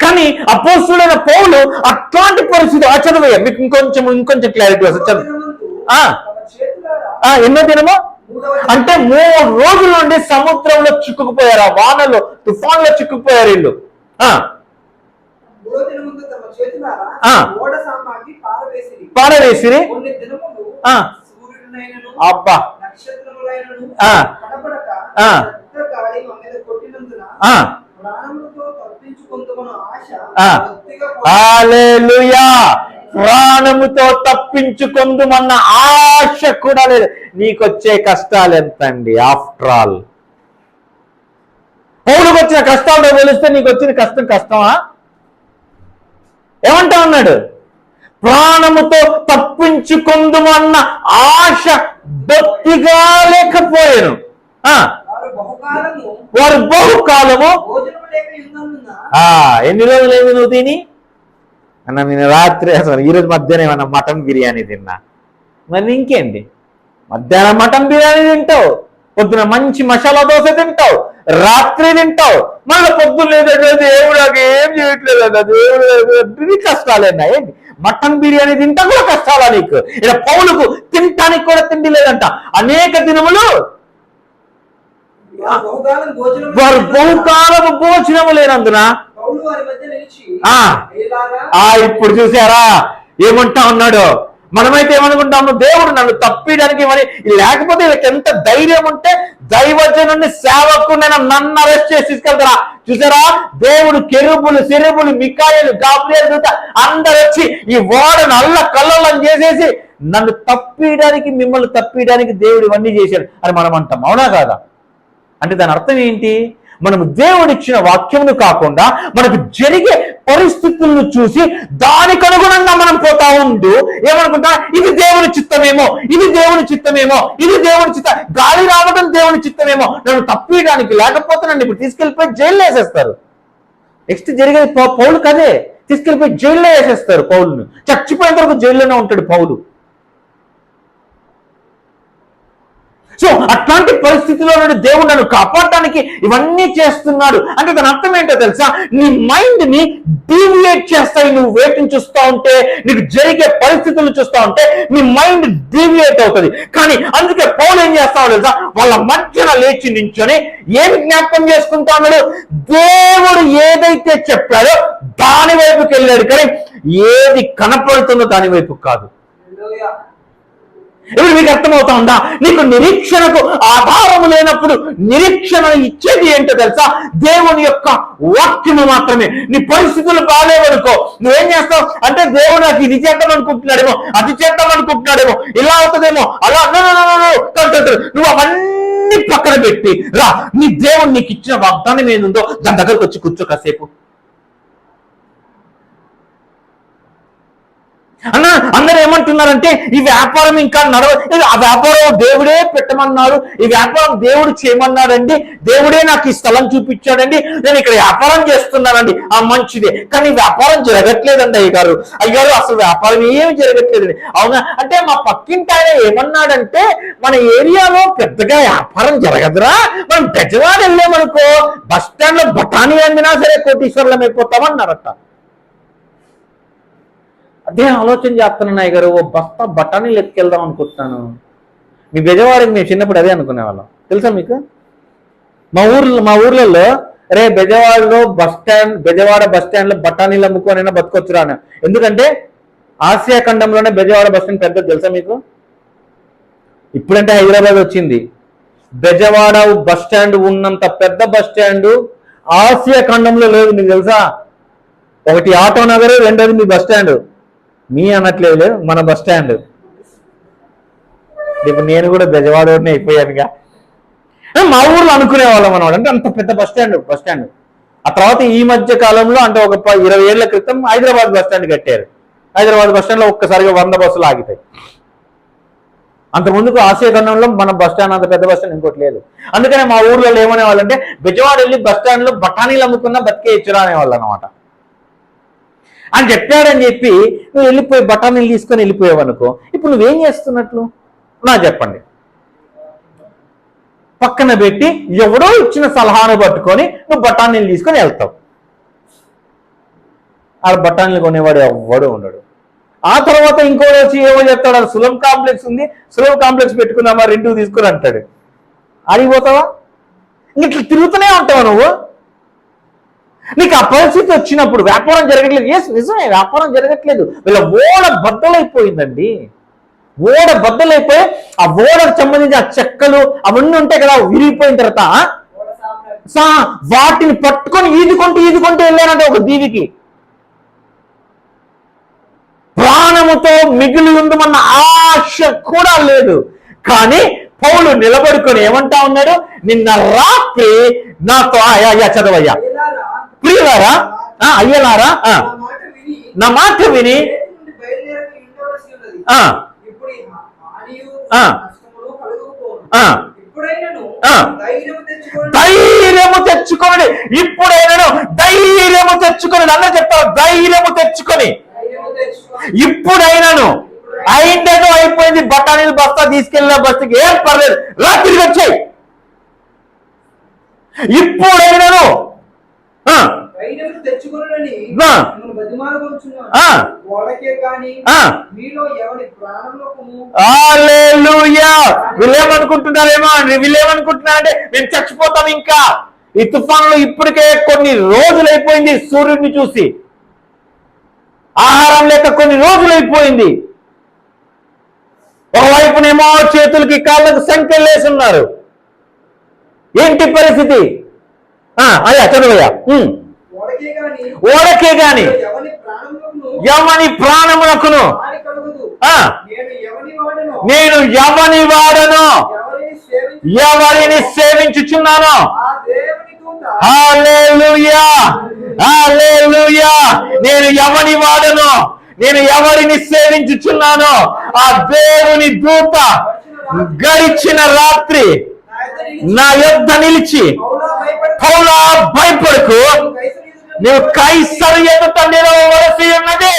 S1: కానీ అపోస్తుడైన పౌలు అట్లాంటి పరిస్థితి చదువయ్యా, మీకు ఇంకొంచెం క్లారిటీ వస్తుంది. ఎన్నో దినమో అంటే 3 రోజుల నుండి సముద్రంలో చిక్కుకుపోయారు. ఆ వానలో తుఫాన్లో చిక్కుకుపోయారు వీళ్ళు. పారవేసిరి. అబ్బా హల్లెలూయా. ప్రాణముతో తప్పించుకుందుమన్న ఆశ కూడా లేదు. నీకొచ్చే కష్టాలు ఎంతండి? ఆఫ్టర్ ఆల్ పౌలుకు వచ్చిన కష్టాలతో తెలిస్తే నీకు వచ్చిన కష్టమా? ఏమంటా ఉన్నాడు? ప్రాణముతో తప్పించుకుందుమన్న ఆశ బొత్తిగా లేకపోయాను. వారు బహుకాలము ఎన్ని రోజులు ఏమి నువ్వు తిని అన్న? నేను రాత్రి అసలు ఈరోజు మధ్యాహ్నం ఏమన్నా మటన్ బిర్యానీ తిన్నా. మరి ఇంకేంటి? మధ్యాహ్నం మటన్ బిర్యానీ తింటావు, పొద్దున మంచి మసాలా దోశ తింటావు, రాత్రి తింటావు, మళ్ళీ పొద్దున్న లేదంటే దేవుడు నాకు ఏం చేయట్లేదు అన్న, దేవుడు కష్టాలేనా? ఏంటి మటన్ బిర్యానీ తింటా కూడా కష్టాలా నీకు? ఇలా పౌలుకు తినటానికి కూడా తిండి లేదంట. అనేక దినములు వారు బహుకాలము భోజనము లేనందున ఇప్పుడు చూసారా ఏమంటా ఉన్నాడు? మనమైతే ఏమనుకుంటాము? దేవుడు నన్ను తప్పియడానికి ఇవన్నీ, లేకపోతే వీళ్ళకి ఎంత ధైర్యం ఉంటే దైవజనుడిని సేవకుడైన నన్ను అరెస్ట్ చేసి తీసుకెళ్తారా? చూసారా దేవుడు కెరూబులు, సెరూబులు, మికాయేలు, గాబ్రియలు దూత అందరు వచ్చి ఈ ఓడను అల్ల కల్లోలం చేసేసి నన్ను తప్పియడానికి, మిమ్మల్ని తప్పియడానికి దేవుడు ఇవన్నీ చేశాడు అని మనం అంటాం. అవునా కాదా? అంటే దాని అర్థం ఏంటి? మనము దేవుడిచ్చిన వాక్యమును కాకుండా మనకు జరిగే పరిస్థితులను చూసి దానికి అనుగుణంగా మనం పోతా ఉంటూ ఏమనుకుంటా? ఇది దేవుని చిత్తమేమో, ఇది దేవుని చిత్తమేమో, ఇది దేవుని చిత్తం, గాలి రావడం దేవుని చిత్తమేమో, నన్ను తప్పియడానికి, లేకపోతే నన్ను ఇప్పుడు తీసుకెళ్ళిపోయి జైల్లో వేసేస్తారు. నెక్స్ట్ జరిగేది పౌలు కదే, తీసుకెళ్ళిపోయి జైల్లో వేసేస్తారు పౌలును. చచ్చిపోయేంత వరకు జైల్లోనే ఉంటాడు పౌలు. సో అట్లాంటి పరిస్థితిలో దేవుడు నన్ను కాపాడటానికి ఇవన్నీ చేస్తున్నాడు అంటే దాని అర్థం ఏంటో తెలుసా? నీ మైండ్ ని డీవియేట్ చేస్తాయి. నువ్వు వేటిని చూస్తూ ఉంటే, నీకు జరిగే పరిస్థితులు చూస్తూ ఉంటే నీ మైండ్ డీవియేట్ అవుతుంది. కానీ అందుకే పౌలు ఏం చేస్తావు తెలుసా? వాళ్ళ మధ్యన లేచి నించొని ఏమి జ్ఞాపకం చేసుకుంటా ఉన్నాడు? దేవుడు ఏదైతే చెప్పాడో దాని వైపుకి వెళ్ళాడు, కానీ ఏది కనపడుతుందో దాని వైపు కాదు. ఇప్పుడు మీకు అర్థమవుతా ఉందా? నీకు నిరీక్షణకు ఆధారము లేనప్పుడు నిరీక్షణ ఇచ్చేది ఏంటో తెలుసా? దేవుని యొక్క వాక్యము మాత్రమే. నీ పరిస్థితులు బాగాలేవనుకో, నువ్వేం చేస్తావు అంటే దేవుడు నాకు ఇది చేద్దాం అనుకుంటున్నాడేమో, అది చేద్దాం అనుకుంటున్నాడేమో, ఇలా అవుతుందేమో, అలా నువ్వు అవన్నీ పక్కన పెట్టి రా, నీ దేవుడు నీకు ఇచ్చిన వాగ్దానం ఏముందో దాని దగ్గరకు వచ్చి కూర్చో కాసేపు. అన్న అందరూ ఏమంటున్నారంటే ఈ వ్యాపారం ఇంకా ఆ వ్యాపారం దేవుడే పెట్టమన్నారు, ఈ వ్యాపారం దేవుడు చేయమన్నాడండి, దేవుడే నాకు ఈ స్థలం చూపించాడండి, నేను ఇక్కడ వ్యాపారం చేస్తున్నానండి. ఆ మంచిదే, కానీ వ్యాపారం జరగట్లేదండి అయ్యగారు. అయ్యగారు అసలు వ్యాపారం ఏమి జరగట్లేదండి. అవునా అంటే మా పక్కింటి ఆయన ఏమన్నాడంటే మన ఏరియాలో పెద్దగా వ్యాపారం జరగదురా, మనం గజవాడ వెళ్ళామనుకో బస్ స్టాండ్ లో బఠానీ అందినా సరే కోటీశ్వరులం అయిపోతామన్నారట. అదే ఆలోచన చేస్తున్నాను అయ్యగారు, ఓ బస్తా బఠానీలు ఎత్తుకెళ్దాం అనుకుంటున్నాను. మీ బెజవాడికి మేము చిన్నప్పుడు అదే అనుకునేవాళ్ళం తెలుసా మీకు? మా ఊర్లలో రే బెజవాడ బస్ స్టాండ్లో బఠానీలు అమ్ముకోనైనా బతకొచ్చురా అని. ఎందుకంటే ఆసియా ఖండంలోనే బెజవాడ బస్ స్టాండ్ పెద్ద తెలుసా మీకు? ఇప్పుడంటే హైదరాబాద్ వచ్చింది. బెజవాడ బస్ స్టాండ్ ఉన్నంత పెద్ద బస్ స్టాండ్ ఆసియా ఖండంలో లేదు. మీకు తెలుసా? ఒకటి ఆటో నగర్, రెండోది మీ బస్ స్టాండ్. మీ అనట్లేదు, మన బస్ స్టాండ్. ఇప్పుడు నేను కూడా బెజవాడనే అయిపోయానుగా. మా ఊర్లో అనుకునే వాళ్ళం అనమాట. అంటే అంత పెద్ద బస్ స్టాండ్. ఆ తర్వాత ఈ మధ్య కాలంలో అంటే ఒక 20 ఏళ్ల క్రితం హైదరాబాద్ బస్ స్టాండ్ కట్టారు. హైదరాబాద్ బస్ స్టాండ్లో ఒక్కసారిగా 100 బస్సులు ఆగితాయి. అంతకుముందుకు ఆసియా ఖండంలో మన బస్ స్టాండ్ అంత పెద్ద బస్ స్టాండ్ ఇంకోటి లేదు. అందుకనే మా ఊర్లో ఏమనే వాళ్ళంటే బెజవాడ వెళ్ళి బస్ స్టాండ్లో బఠానీలు అమ్ముకున్నా బతికే ఇచ్చురా అనేవాళ్ళు అనమాట. అని చెప్పాడని చెప్పి నువ్వు వెళ్ళిపోయి బఠానీలు తీసుకొని వెళ్ళిపోయావు అనుకో, ఇప్పుడు నువ్వేం చేస్తున్నట్లు నాకు చెప్పండి. పక్కన పెట్టి ఎవడో ఇచ్చిన సలహాను పట్టుకొని నువ్వు బఠానీలు తీసుకొని వెళ్తావు. ఆ బఠానీలు కొనేవాడు ఎవ్వడు ఉండడు. ఆ తర్వాత ఇంకో వచ్చి ఏమో చెప్తాడు, అది సులభ కాంప్లెక్స్ ఉంది, సులభ కాంప్లెక్స్ పెట్టుకుందామా, రెండుకు తీసుకుని అంటాడు. ఆడిపోతావా? ఇట్లా తిరుగుతూనే ఉంటావు నువ్వు. నీకు ఆ పరిస్థితి వచ్చినప్పుడు వ్యాపారం జరగట్లేదు. నిజమే, వ్యాపారం జరగట్లేదు. వీళ్ళ ఓడ బద్దలైపోయిందండి. ఓడ బద్దలైపోయి ఆ ఓడకు సంబంధించి ఆ చెక్కలు అవన్నీ ఉంటాయి కదా, విరిగిపోయిన తర్వాత వాటిని పట్టుకొని ఈదుకుంటూ వెళ్ళానంటే ఒక దీవికి. ప్రాణముతో మిగిలి ఉందమన్న ఆశ కూడా లేదు. కానీ పౌలు నిలబడుకొని ఏమంటా ఉన్నాడు, నిన్న రాత్రి నాతో చదవయ్యా, ప్రియులారా, అయ్యలారా, నా మాట విని ధైర్యము తెచ్చుకోండి. ఇప్పుడైనా ధైర్యము తెచ్చుకొని, అన్న చెప్తావు, ధైర్యము తెచ్చుకొని ఇప్పుడైనాను అయిందేదో అయిపోయింది. బఠానీలు బస్తా తీసుకెళ్ళిన బస్సుకి ఏం పర్లేదు, రాత్రికి వచ్చాయి. ఇప్పుడైనాను వీళ్ళేమనుకుంటున్నారేమో, వీళ్ళేమనుకుంటున్నారంటే మేము చచ్చిపోతాం ఇంకా. ఈ తుఫాన్లో ఇప్పటికే కొన్ని రోజులైపోయింది సూర్యుడిని చూసి, ఆహారం లేక కొన్ని రోజులైపోయింది. ఒకవైపునేమో చేతులకి కాళ్ళకు సంఖ్యలు వేసున్నారు. ఏంటి పరిస్థితి? అయ్యా చదువయ్యా. ఓడకే గాని ఎవని ప్రాణమునకును నేను ఎవని వాడను, ఎవరిని సేవించుచున్నాను. హల్లెలూయా, హల్లెలూయా. నేను ఎవని వాడను, నేను ఎవరిని సేవించుచున్నాను. ఆ దేవుని దూత గడిచిన రాత్రి నా యొద్ద నిలిచి, పౌలా భయపడకు, నువ్వు కైసరు ఎదుట నిలవవలసి ఉన్నది.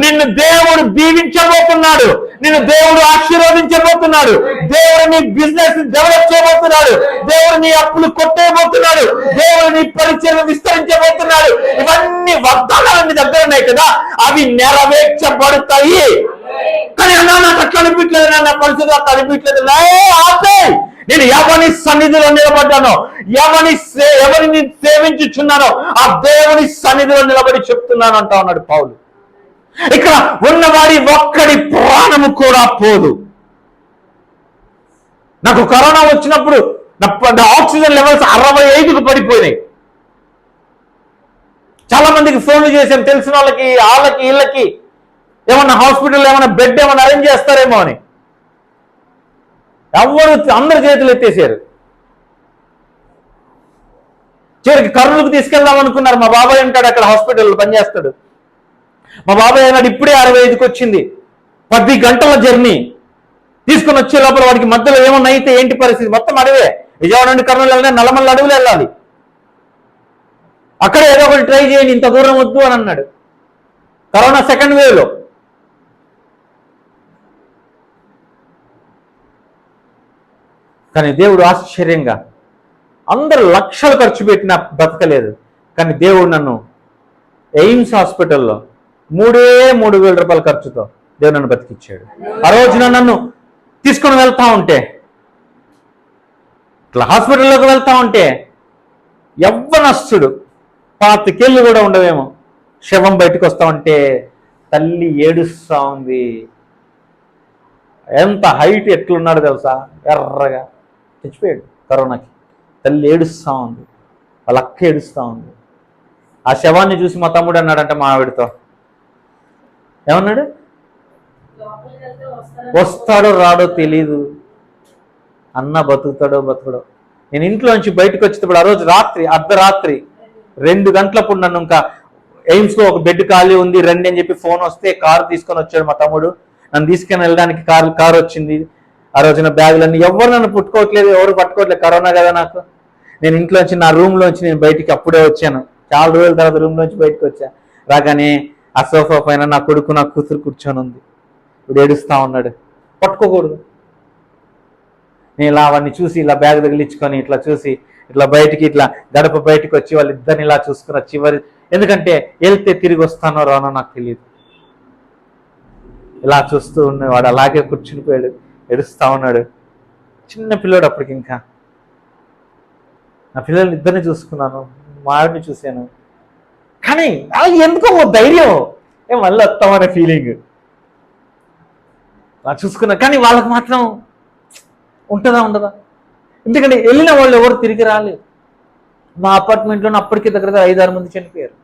S1: నిన్ను దేవుడు దీవించబోతున్నాడు, నిన్ను దేవుడు ఆశీర్వదించబోతున్నాడు, దేవుడు నీ బిజినెస్ డెవలప్ చేయబోతున్నాడు, దేవుడు నీ అప్పులు కొట్టేయబోతున్నాడు, దేవుడు నీ పరిచయం విస్తరించబోతున్నాడు. ఇవన్నీ వాగ్దానాలు నీ దగ్గర ఉన్నాయి కదా, అవి నెరవేర్చబడతాయి. కానీ అన్నా నాకు అట్లా అనిపించలేదు, నా పరిస్థితి అట్లా అనిపించలేదు. ఆపే, నేను ఎవరిని సన్నిధిలో నిలబడ్డానో, ఎవరిని సేవించుచున్నానో ఆ దేవుని సన్నిధిలో నిలబడి చెప్తున్నాను అంటా ఉన్నాడు పౌలు. ఇక్కడ ఉన్నవాడి ఒక్కడి ప్రాణము కూడా పోదు. నాకు కరోనా వచ్చినప్పుడు నా ఆక్సిజన్ లెవెల్స్ 65కు పడిపోయినాయి. చాలా మందికి ఫోన్లు చేశాం, తెలిసిన వాళ్ళకి, వీళ్ళకి ఏమన్నా హాస్పిటల్ ఏమన్నా బెడ్ ఏమన్నా అరేంజ్ చేస్తారేమో అని. అందరు చేతులు ఎత్తేసారు. చివరికి కర్నూలుకు తీసుకెళ్దాం అనుకున్నారు. మా బాబాయ్ ఉంటాడు అక్కడ హాస్పిటల్లో పనిచేస్తాడు. మా బాబాయ్ అన్నాడు ఇప్పుడే 65కి వచ్చింది, 10 గంటల జర్నీ తీసుకుని వచ్చే లోపల వాడికి మధ్యలో ఏమన్నా అయితే ఏంటి పరిస్థితి? మొత్తం అడవే. విజయవాడ నుండి కర్నూలు వెళ్ళినా నల్లమల్ల అడవులు వెళ్ళాలి. అక్కడ ఏదో ఒకటి ట్రై చేయండి, ఇంత దూరం వద్దు అని అన్నాడు. కరోనా సెకండ్ వేవ్ లో. కానీ దేవుడు ఆశ్చర్యంగా, అందరు లక్షలు ఖర్చు పెట్టినా బ్రతకలేదు, కానీ దేవుడు నన్ను ఎయిమ్స్ హాస్పిటల్లో 3,000 రూపాయల ఖర్చుతో దేవుడు నన్ను బతికిచ్చాడు. ఆ రోజున నన్ను తీసుకొని వెళ్తా ఉంటే, ఇట్లా హాస్పిటల్లోకి వెళ్తా ఉంటే యవ్వనస్తుడు, 25 కూడా ఉండవేమో. శవం బయటకు వస్తా ఉంటే తల్లి ఏడుస్తూ ఉంది. ఎంత హైట్ ఎట్లున్నాడు తెలుసా, ఎర్రగా చచ్చిపోయాడు కరోనాకి. తల్లి ఏడుస్తూ ఉంది, వాళ్ళ అక్క ఏడుస్తూ ఉంది. ఆ శవాన్ని చూసి మా తమ్ముడు అన్నాడంట మా ఆవిడతో, ఏమన్నాడు, వస్తాడో రాడో తెలీదు, అన్న బతుకుతాడో బతుకుడో. నేను ఇంట్లోంచి బయటకు వచ్చేటప్పుడు ఆ రోజు రాత్రి అర్ధరాత్రి 2 గంటలప్పుడు నన్ను ఇంకా ఎయిమ్స్లో ఒక బెడ్ ఖాళీ ఉంది రండి అని చెప్పి ఫోన్ వస్తే కారు తీసుకొని వచ్చాడు మా తమ్ముడు. నన్ను తీసుకొని వెళ్ళడానికి కారు వచ్చింది. ఆ రోజున బ్యాగులన్నీ ఎవరు నన్ను పుట్టుకోవట్లేదు, ఎవరు పట్టుకోవట్లేదు, కరోనా కదా నాకు. నేను ఇంట్లోంచి నా రూమ్లోంచి నేను బయటికి అప్పుడే వచ్చాను, చాలా రోజుల తర్వాత రూమ్లోంచి బయటకు వచ్చా. రాగానే ఆ సోఫా పైన నా కొడుకు నా కూతురు కూర్చొని ఉంది. ఇప్పుడు ఏడుస్తూ ఉన్నాడు, పట్టుకోకూడదు. నేను ఇలా అవన్నీ చూసి ఇలా బ్యాగ్ తగిలించుకొని ఇట్లా చూసి ఇట్లా బయటికి ఇట్లా గడప బయటకు వచ్చి వాళ్ళిద్దరిని ఇలా చూసుకున్న చివరి, ఎందుకంటే వెళ్తే తిరిగి వస్తానో రానో నాకు తెలియదు. ఇలా చూస్తూ ఉన్నవాడు అలాగే కూర్చుని పోయాడు, ఏడుస్తూ ఉన్నాడు. చిన్న పిల్లోడు అప్పటికి. ఇంకా నా పిల్లల్ని ఇద్దరిని చూసుకున్నాను, మా ఆవిడని చూశాను. కానీ ఎందుకో ధైర్యం, మళ్ళీ వస్తామనే ఫీలింగ్ అలా చూసుకున్నా. కానీ వాళ్ళకి మాత్రం ఉంటుందా ఉండదా, ఎందుకంటే వెళ్ళిన వాళ్ళు ఎవరు తిరిగి రాలేదు. మా అపార్ట్మెంట్లో అప్పటికే దగ్గర 5-6 మంది చనిపోయారు.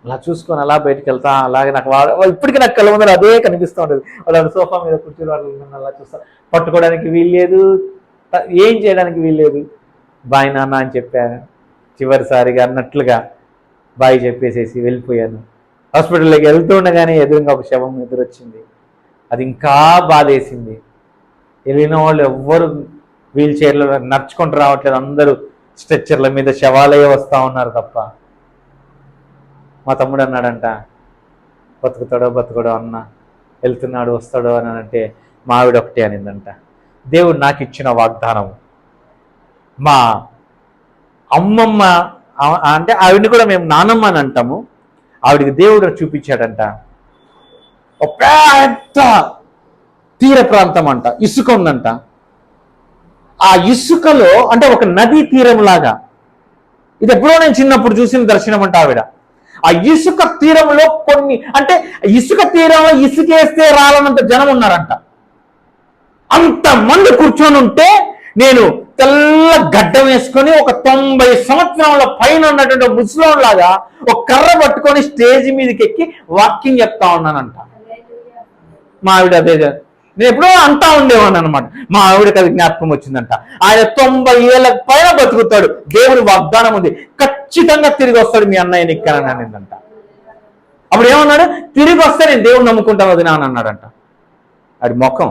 S1: అలా చూసుకొని అలా బయటకు వెళ్తా, అలాగే నాకు ఇప్పటికీ నాకు కళ్ళ ముందర అదే కనిపిస్తూ ఉంటుంది. వాళ్ళు సోఫా మీద కూర్చొని వాళ్ళు అలా చూస్తా, పట్టుకోవడానికి వీల్లేదు, ఏం చేయడానికి వీల్లేదు. బాయ్ నాన్న అని చెప్పాను చివరిసారిగా అన్నట్లుగా, బాయ్ చెప్పేసేసి వెళ్ళిపోయాను. హాస్పిటల్లోకి వెళ్తూ ఉండగానే ఎదురుగా ఒక శవం ఎదురొచ్చింది. అది ఇంకా బాధేసింది. వెళ్ళిన వాళ్ళు ఎవ్వరు వీల్ చైర్లో నడుచుకుంటూ రావట్లేదు, అందరూ స్ట్రెచ్చర్ల మీద శవాలే వస్తూ ఉన్నారు తప్ప. మా తమ్ముడు అన్నాడంట, బతుకుతాడో బతుకుడో అన్న, వెళ్తున్నాడు వస్తాడో అని అంటే మా ఆవిడ ఒకటే అనిందంట, దేవుడు నాకు ఇచ్చిన వాగ్దానం. మా అమ్మమ్మ అంటే ఆవిడని కూడా మేము నానమ్మ అని అంటాము, ఆవిడికి దేవుడు చూపించాడంట ఒక పెద్ద తీర ప్రాంతం అంట, ఇసుక ఉందంట. ఆ ఇసుకలో అంటే ఒక నదీ తీరం లాగా, ఇది ఎప్పుడో నేను చిన్నప్పుడు చూసిన దర్శనం అంట ఆవిడ. ఆ ఇసుక తీరంలో కొన్ని, అంటే ఇసుక తీరంలో ఇసుకేస్తే రాలనంత జనం ఉన్నారంట. అంతమంది కూర్చొని ఉంటే నేను తెల్ల గడ్డం వేసుకొని ఒక 90 సంవత్సరాల పైన ఉన్నటువంటి ముస్లిం లాగా ఒక కర్ర పట్టుకొని స్టేజ్ మీదకి ఎక్కి వాకింగ్ చెప్తా ఉన్నానంట. మా ఆవిడ అదే, నేను ఎప్పుడో అంటా ఉండేవాడిని అనమాట. మా ఆవిడకి అది జ్ఞాపకం వచ్చిందంట. ఆయన 90 ఏళ్ళ పైన బతుకుతాడు, దేవుని వాగ్దానం ఉంది, ఖచ్చితంగా తిరిగి వస్తాడు మీ అన్నయ్య నిక్కనని అనిందంట. అప్పుడు ఏమన్నాడు, తిరిగి వస్తే నేను దేవుని నమ్ముకుంటాను అది నాన్న అన్నాడంట. అది మొఖం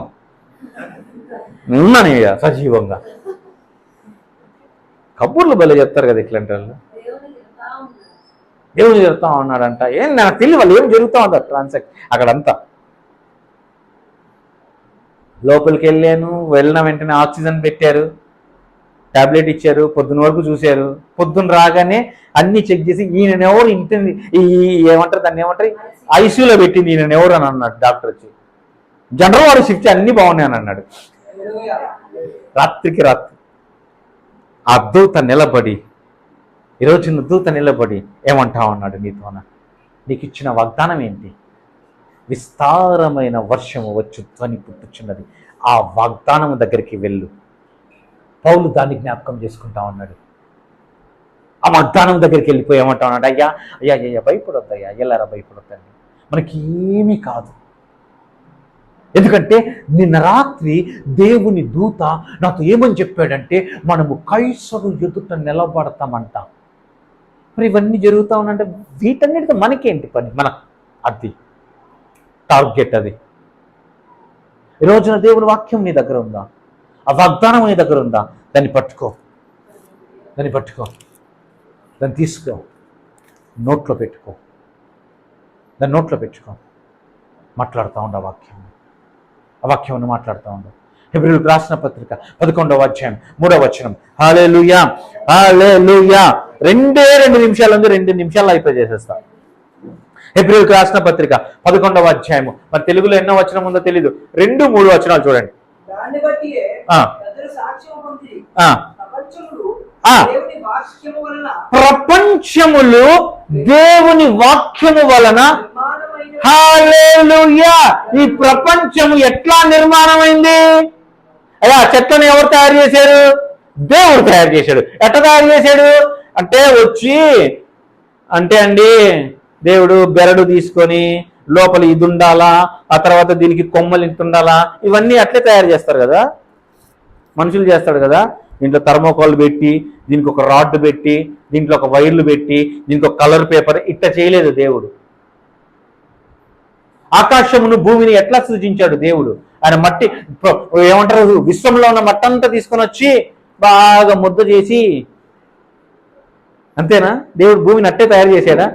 S1: ఉన్నాను సజీవంగా. కబుర్లు భలే చెప్తారు కదా ఇట్లాంటి వాళ్ళు. దేవుని చెప్తా ఉన్నాడంట. ఏం నాకు తెలియదు వాళ్ళు ఏం జరుగుతూ ఉంటారు ట్రాన్సాక్ట్ అక్కడంతా. లోపలికి వెళ్ళాను, వెళ్ళిన వెంటనే ఆక్సిజన్ పెట్టారు, టాబ్లెట్ ఇచ్చారు, పొద్దున వరకు చూశారు. పొద్దున్న రాగానే అన్ని చెక్ చేసి ఈయనెవరు ఇంటి ఏమంటారు దాన్ని ఏమంటారు ఐసీయూలో పెట్టింది ఈయనెవరు అని అన్నాడు డాక్టర్ వచ్చి. జనరల్ వాడు షిఫ్ట్ అన్ని బాగున్నాయని అన్నాడు. రాత్రికి రాత్రి ఆ దూత నిలబడి, ఈరోజు దూత నిలబడి ఏమంటావు అన్నాడు, నీతోన నీకు ఇచ్చిన వాగ్దానం ఏంటి, విస్తారమైన వర్షము వచ్చు ధ్వని పుట్టుచున్నది, ఆ వాగ్దానము దగ్గరికి వెళ్ళు. పౌలు దాన్ని జ్ఞాపకం చేసుకుంటా ఉన్నాడు. ఆ వాగ్దానం దగ్గరికి వెళ్ళిపోయి ఏమంటా ఉన్నాడు, అయ్యా అయ్యా అయ్యా భయపడొద్దయ్యా, ఎల్లారా భయపడొద్దండి, మనకి ఏమీ కాదు. ఎందుకంటే నిన్న రాత్రి దేవుని దూత నాతో ఏమని చెప్పాడంటే, మనము కైసరు ఎదుట నిలబడతామంట. మరి ఇవన్నీ జరుగుతూ ఉన్నాయంటే వీటన్నిటితో మనకేంటి పని, మన అది టార్గెట్. అది ఈ రోజున దేవుని వాక్యం నీ దగ్గర ఉందా, ఆ వాగ్దానం నీ దగ్గర ఉందా, దాన్ని పట్టుకో, దాన్ని పట్టుకో, దాన్ని తీసుకో, నోట్లో పెట్టుకో, దాన్ని నోట్లో పెట్టుకో, మాట్లాడుతూ ఉండ వాక్యం, ఆ వాక్యాన్ని మాట్లాడుతూ ఉండు. హెబ్రీయులకు రాసిన పత్రిక 11వ అధ్యాయం 3వ వచనం. హల్లెలూయా హల్లెలూయా. 2 నిమిషాలు ఉంది, 2 నిమిషాల్లో అయిపోయి చేసేస్తా. హెబ్రీయులకు రాసిన పత్రిక 11వ అధ్యాయము, మరి తెలుగులో ఎన్నో వచనం ఉందో తెలీదు, 2-3 వచనాలు చూడండి.
S2: దాన్ని బట్టి
S1: ప్రపంచములు దేవుని వాక్యము వలన హల్లెలూయా. ఈ ప్రపంచము ఎట్లా నిర్మాణమైంది? అయ్యా, చెట్లను ఎవరు తయారు చేశారు? దేవుడు తయారు చేశాడు. ఎట్లా తయారు చేశాడు అంటే అండి దేవుడు బెరడు తీసుకొని లోపల ఇది ఉండాలా, ఆ తర్వాత దీనికి కొమ్మలు ఇంత ఉండాలా, ఇవన్నీ అట్లే తయారు చేస్తారు కదా, మనుషులు చేస్తాడు కదా. దీంట్లో థర్మోకోల్ పెట్టి, దీనికి ఒక రాడ్ పెట్టి, దీంట్లో ఒక వైర్లు పెట్టి, దీనికి ఒక కలర్ పేపర్, ఇట్ట చేయలేదు దేవుడు. ఆకాశమును భూమిని ఎట్లా సృజించాడు దేవుడు? ఆయన మట్టి ఏమంటారు, విశ్వంలో ఉన్న మట్టంతా తీసుకొని వచ్చి బాగా ముద్ద చేసి, అంతేనా? దేవుడు భూమిని అట్టే తయారు చేశాడా?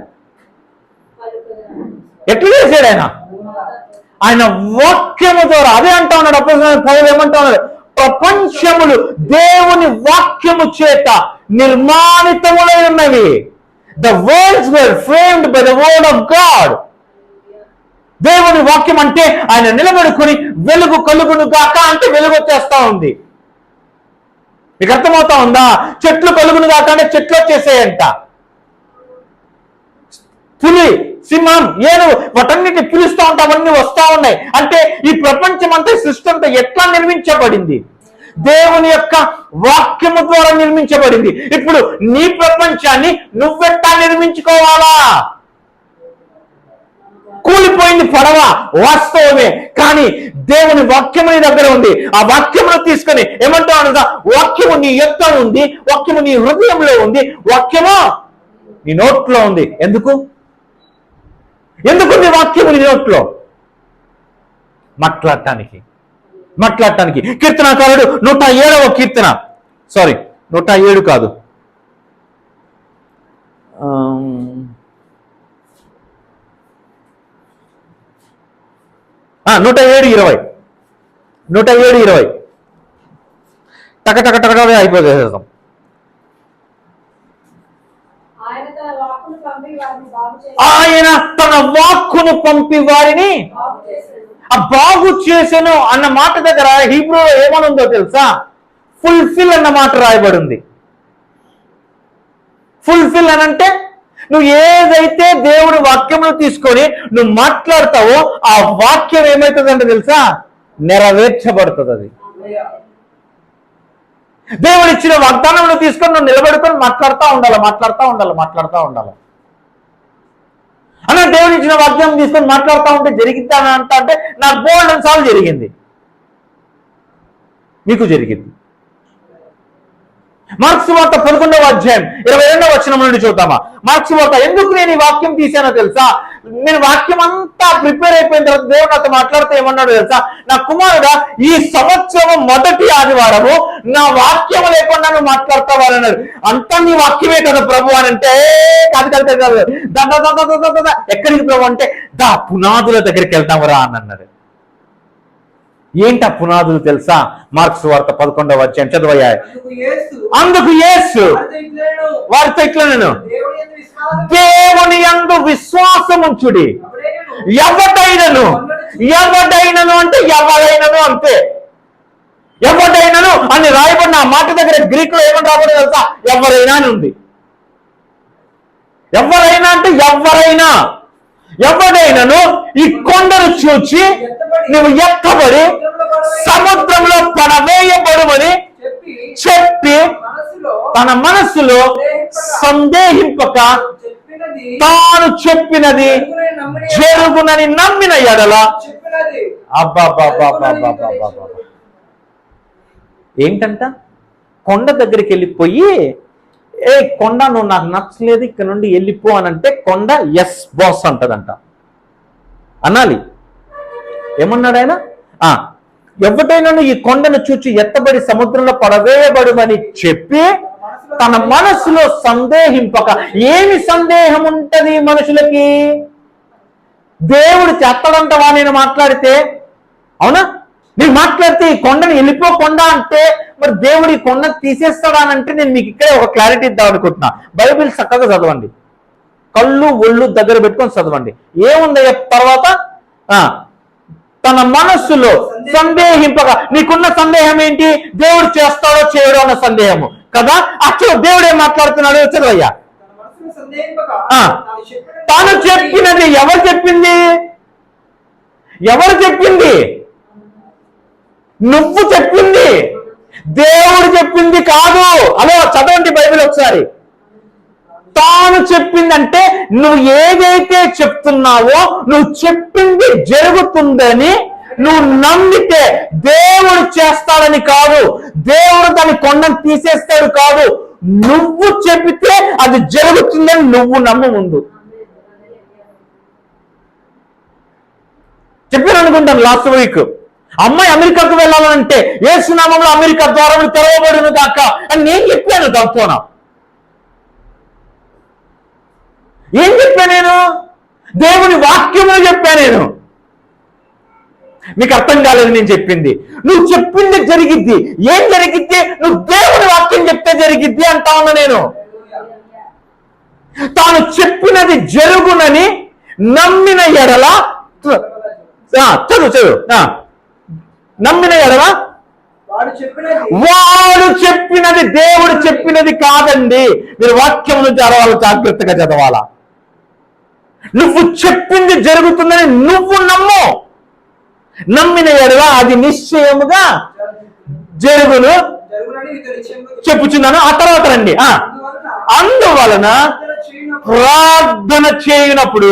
S1: ఎట్లా చేశాడు ఆయన వాక్యము ద్వారా. అదే అంటా ఉన్నాడు అపోస్తలుడైన పౌలు, ఏమంటా ఉన్నాడు? ప్రపంచములు దేవుని వాక్యము చేత నిర్మాణితములై ఉన్నవి. The world's were framed by the word of God. దేవుని వాక్యం అంటే ఆయన నిలబడుకుని వెలుగు కలుగును గాక అంటే వెలుగు వచ్చేస్తా ఉంది. మీకు అర్థమవుతా ఉందా? చెట్లు కలుగును గాక అంటే చెట్లు వచ్చేసాయంట. పులి, సింహం, ఏనుగు, వాటన్నిటిని పిలుస్తూ ఉంటా, అవన్నీ వస్తా ఉన్నాయి. అంటే ఈ ప్రపంచం అంతా, సృష్టి అంతా ఎట్లా నిర్మించబడింది? దేవుని యొక్క వాక్యము ద్వారా నిర్మించబడింది. ఇప్పుడు నీ ప్రపంచాన్ని నువ్వెట్టా నిర్మించుకోవాలా? కూలిపోయింది పడవ, వాస్తవమే, కానీ దేవుని వాక్యము నీ దగ్గర ఉంది. ఆ వాక్యమును తీసుకొని ఏమంటావు అనగా, వాక్యము నీ యొక్క ఉంది, వాక్యము నీ హృదయంలో ఉంది, వాక్యము నీ నోట్లో ఉంది. ఎందుకు నీ వాక్యము నీ నోట్లో? మాట్లాడటానికి. కీర్తనాకారుడు 107వ కీర్తన, 107 కాదు, 107:20 టక అయిపోతాం. ఆయన తన వాక్కును పంపి వారిని బాగు చేసెను అన్న మాట దగ్గర హీబ్రూలో ఏమనుందో తెలుసా? ఫుల్ఫిల్ అన్న మాట రాయబడి ఉంది. ఫుల్ఫిల్ అనంటే నువ్వు ఏదైతే దేవుడి వాక్యమును తీసుకొని నువ్వు మాట్లాడతావో ఆ వాక్యం ఏమవుతుందంటే తెలుసా? నెరవేర్చబడుతుంది. అది దేవుడు ఇచ్చిన వాగ్దానంలో తీసుకొని నువ్వు నిలబడుకొని మాట్లాడుతూ ఉండాలి. అన్న దేవుడు ఇచ్చిన వాగ్దానం తీసుకొని మాట్లాడుతూ ఉంటే జరిగిద్దానంట అంటే నాకు బోల్డెన్ సార్లు జరిగింది, మీకు జరిగింది. మార్క్స్ వార్త 11వ అధ్యాయం 22వ వచనం నుండి చూద్దామా? మార్క్స్ వార్త. ఎందుకు నేను ఈ వాక్యం తీసానో తెలుసా? నేను వాక్యం అంతా ప్రిపేర్ అయిపోయిన తర్వాత దేవుడు నాతో మాట్లాడితే ఏమన్నాడు తెలుసా? నా కుమారుడా, ఈ సంవత్సరం మొదటి ఆదివారము నా వాక్యం లేకుండా నువ్వు మాట్లాడతావాలన్నాడు. అంతా నీ వాక్యమే కదా ప్రభు అని అంటే, కాదు, ఎక్కడికి ప్రభు అంటే, పునాదుల దగ్గరికి వెళ్తామురా అని అన్నాడు. ఏంటి ఆ పునాదులు తెలుసా? మార్క్స్ వార్త 11వ అధ్యాయం చదవయ్యా. అందుకు యేసు వారితో ఇట్లా, నేను దేవుని యందు విశ్వాసముంచుడి, ఎవడైనను అంటే ఎవరైనను అంతే. ఎవడైనను అని రాయబడిన ఆ మాట దగ్గర గ్రీక్ లో ఏమని రాబడి తెలుసా? ఎవరైనా అని ఉంది. ఎవరైనా అంటే ఎవడైనను ఈ కొండను చూచి నువ్వు ఎత్తబడి సముద్రంలో పడవేయబడుమని చెప్పి తన మనస్సులో సందేహింపక తాను చెప్పినది జరుగునని నమ్మిన ఎడల. ఏంటంట? కొండ దగ్గరికి వెళ్ళిపోయి, ఏ కొండ నువ్వు నాకు నచ్చలేదు, ఇక్కడ నుండి వెళ్ళిపో అని అంటే కొండ ఎస్ బాస్ అంటదంట. అనాలి. ఏమన్నాడు ఆయన? ఎవడైనా ఈ కొండను చూచి ఎత్తబడి సముద్రంలో పడవేయబడుమని చెప్పి తన మనసులో సందేహింపక. ఏమి సందేహం ఉంటది మనుషులకి? దేవుడు చెత్తడంటవా నేను మాట్లాడితే? అవునా? నేను మాట్లాడితే ఈ కొండని వెళ్ళిపోకుండా అంటే మరి దేవుడు ఈ కొండను తీసేస్తాడానంటే నేను మీకు ఇక్కడే ఒక క్లారిటీ ఇద్దాం అనుకుంటున్నా. బైబిల్ చక్కగా చదవండి, కళ్ళు ఒళ్ళు దగ్గర పెట్టుకొని చదవండి. ఏముంది తర్వాత? తన మనస్సులో సందేహింపగా. నీకున్న సందేహం ఏంటి? దేవుడు చేస్తాడో చేయడో అన్న సందేహము. కదా. అసలు దేవుడు ఏం మాట్లాడుతున్నాడు చదవయ్యా.
S2: తన మనసులో సందేహింపక
S1: ఆ. తాను చెప్పినది ఎవరు చెప్పింది? ఎవరు చెప్పింది? నువ్వు చెప్పింది, దేవుడు చెప్పింది కాదు. అలా చదవండి బైబిల్ ఒకసారి. తాను చెప్పిందంటే నువ్వు ఏదైతే చెప్తున్నావో నువ్వు చెప్పింది జరుగుతుందని నువ్వు నమ్మితే దేవుడు చేస్తాడని కాదు, దేవుడు దాని కొండను తీసేస్తాడు కాదు. నువ్వు చెబితే అది జరుగుతుందని నువ్వు నమ్ము. ముందు చెప్పాను అనుకుంటాను లాస్ట్ వీక్, అమ్మాయి అమెరికాకు వెళ్ళాలంటే యేసు నామములో అమెరికా ద్వారములు తెరవబడును గాక అని నేను చెప్పాను. తప్పునా ఏం చెప్పా నేను? దేవుని వాక్యములు చెప్పా నేను. మీకు అర్థం కాలేదు నేను చెప్పింది. నువ్వు చెప్పింది జరిగిద్ది. ఏం జరిగిద్ది? నువ్వు దేవుని వాక్యం చెప్తే జరిగిద్ది అంటా ఉన్నా నేను. తాను చెప్పినది జరుగునని నమ్మిన ఎడల చదువు నమ్మిన ఎడల వాడు చెప్పినది దేవుడు చెప్పినది కాదండి. మీరు వాక్యం నుంచి చదవాలి, జాగ్రత్తగా చదవాలా. నువ్వు చెప్పింది జరుగుతుందని నువ్వు నమ్ము. నమ్మిన ఎడల అది నిశ్చయముగా జరుగును చెప్పుచున్నాను. ఆ తర్వాత రండి. అందువలన ప్రార్థన చేయనప్పుడు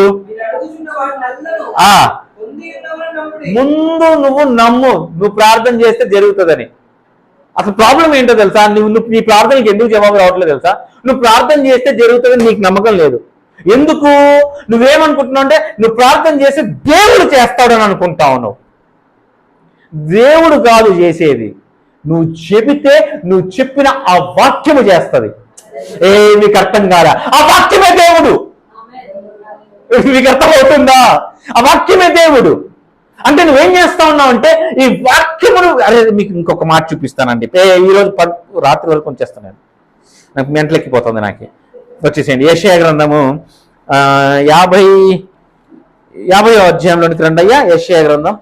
S1: ముందు నువ్వు నమ్ము. నువ్వు ప్రార్థన చేస్తే జరుగుతుందని. అసలు ప్రాబ్లం ఏంటో తెలుసా? నువ్వు నీ ప్రార్థనకి ఎందుకు జవాబు రావట్లేదు తెలుసా? నువ్వు ప్రార్థన చేస్తే జరుగుతుందని నీకు నమ్మకం లేదు. ఎందుకు? నువ్వేమనుకుంటున్నావు అంటే నువ్వు ప్రార్థన చేస్తే దేవుడు చేస్తాడని అనుకుంటావు. నువ్వు దేవుడు కాదు చేసేది, నువ్వు చెబితే నువ్వు చెప్పిన ఆ వాక్యము చేస్తుంది. మీకు అర్థం కాదా? ఆ వాక్యమే దేవుడు. మీకు అర్థమవుతుందా? ఆ వాక్యమే దేవుడు. అంటే నువ్వేం చేస్తా ఉన్నావు అంటే ఈ వాక్యమును, అరే మీకు ఇంకొక మాట చూపిస్తానండి. ఈరోజు రాత్రి వరకు ఉంచేస్తాను, నాకు మెంటలెక్కిపోతుంది. నాకు వచ్చేసేయండి యెషయా గ్రంథము 50వ అధ్యాయంలోనికి రండి అయ్యా. యెషయా గ్రంథం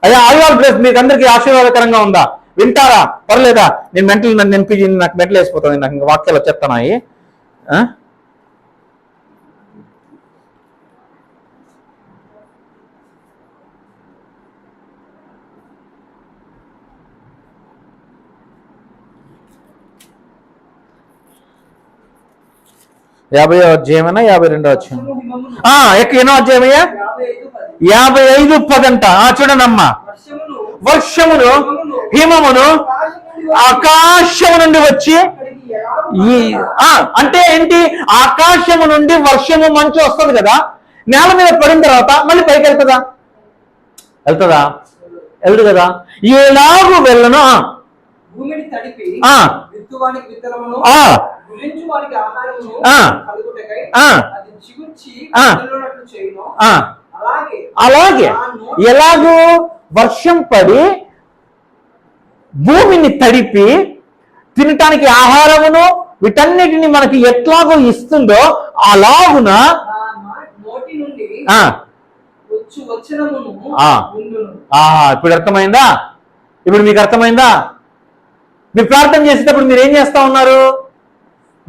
S1: అయ్యా. ఆల్ ప్లేస్ మీకు అందరికీ ఆశీర్వాదకరంగా ఉందా? వింటారా? పర్లేదా? నేను నన్ను నింపి నాకు మెంటలు వేసిపోతుంది. నాకు ఇంకా వాక్యాలు వచ్చేస్తున్నాయి. యాభై అధ్యాయమన్నా 52వ అధ్యాయం? ఎన్నో అధ్యాయమయ్యా? 55:10 అంట. చూడనమ్మా. వర్షమును హిమమును ఆకాశము నుండి వచ్చి, అంటే ఏంటి? ఆకాశము నుండి వర్షము మంచు వస్తుంది కదా, నేల మీద పడిన తర్వాత మళ్ళీ పైకి వెళ్తుందా? వెళ్తుంది కదా. ఎలాగూ వెళ్ళను.
S2: భూమిని తడిపి విత్తువానికి విత్తనమును గురించువానికి ఆహారమును కలుగుటకై అది చిగుర్చి పంటలున్నట్లు చేయును. అలాగే ఎలాగూ వర్షం పడి
S1: భూమిని తడిపి తినటానికి ఆహారమును వీటన్నిటిని మనకి ఎట్లాగో ఇస్తుందో అలాగున
S2: నోటి నుండి
S1: ఇప్పుడు అర్థమైందా? ఇప్పుడు మీకు అర్థమైందా? మీరు ప్రార్థన చేసేటప్పుడు మీరు ఏం చేస్తా ఉన్నారు?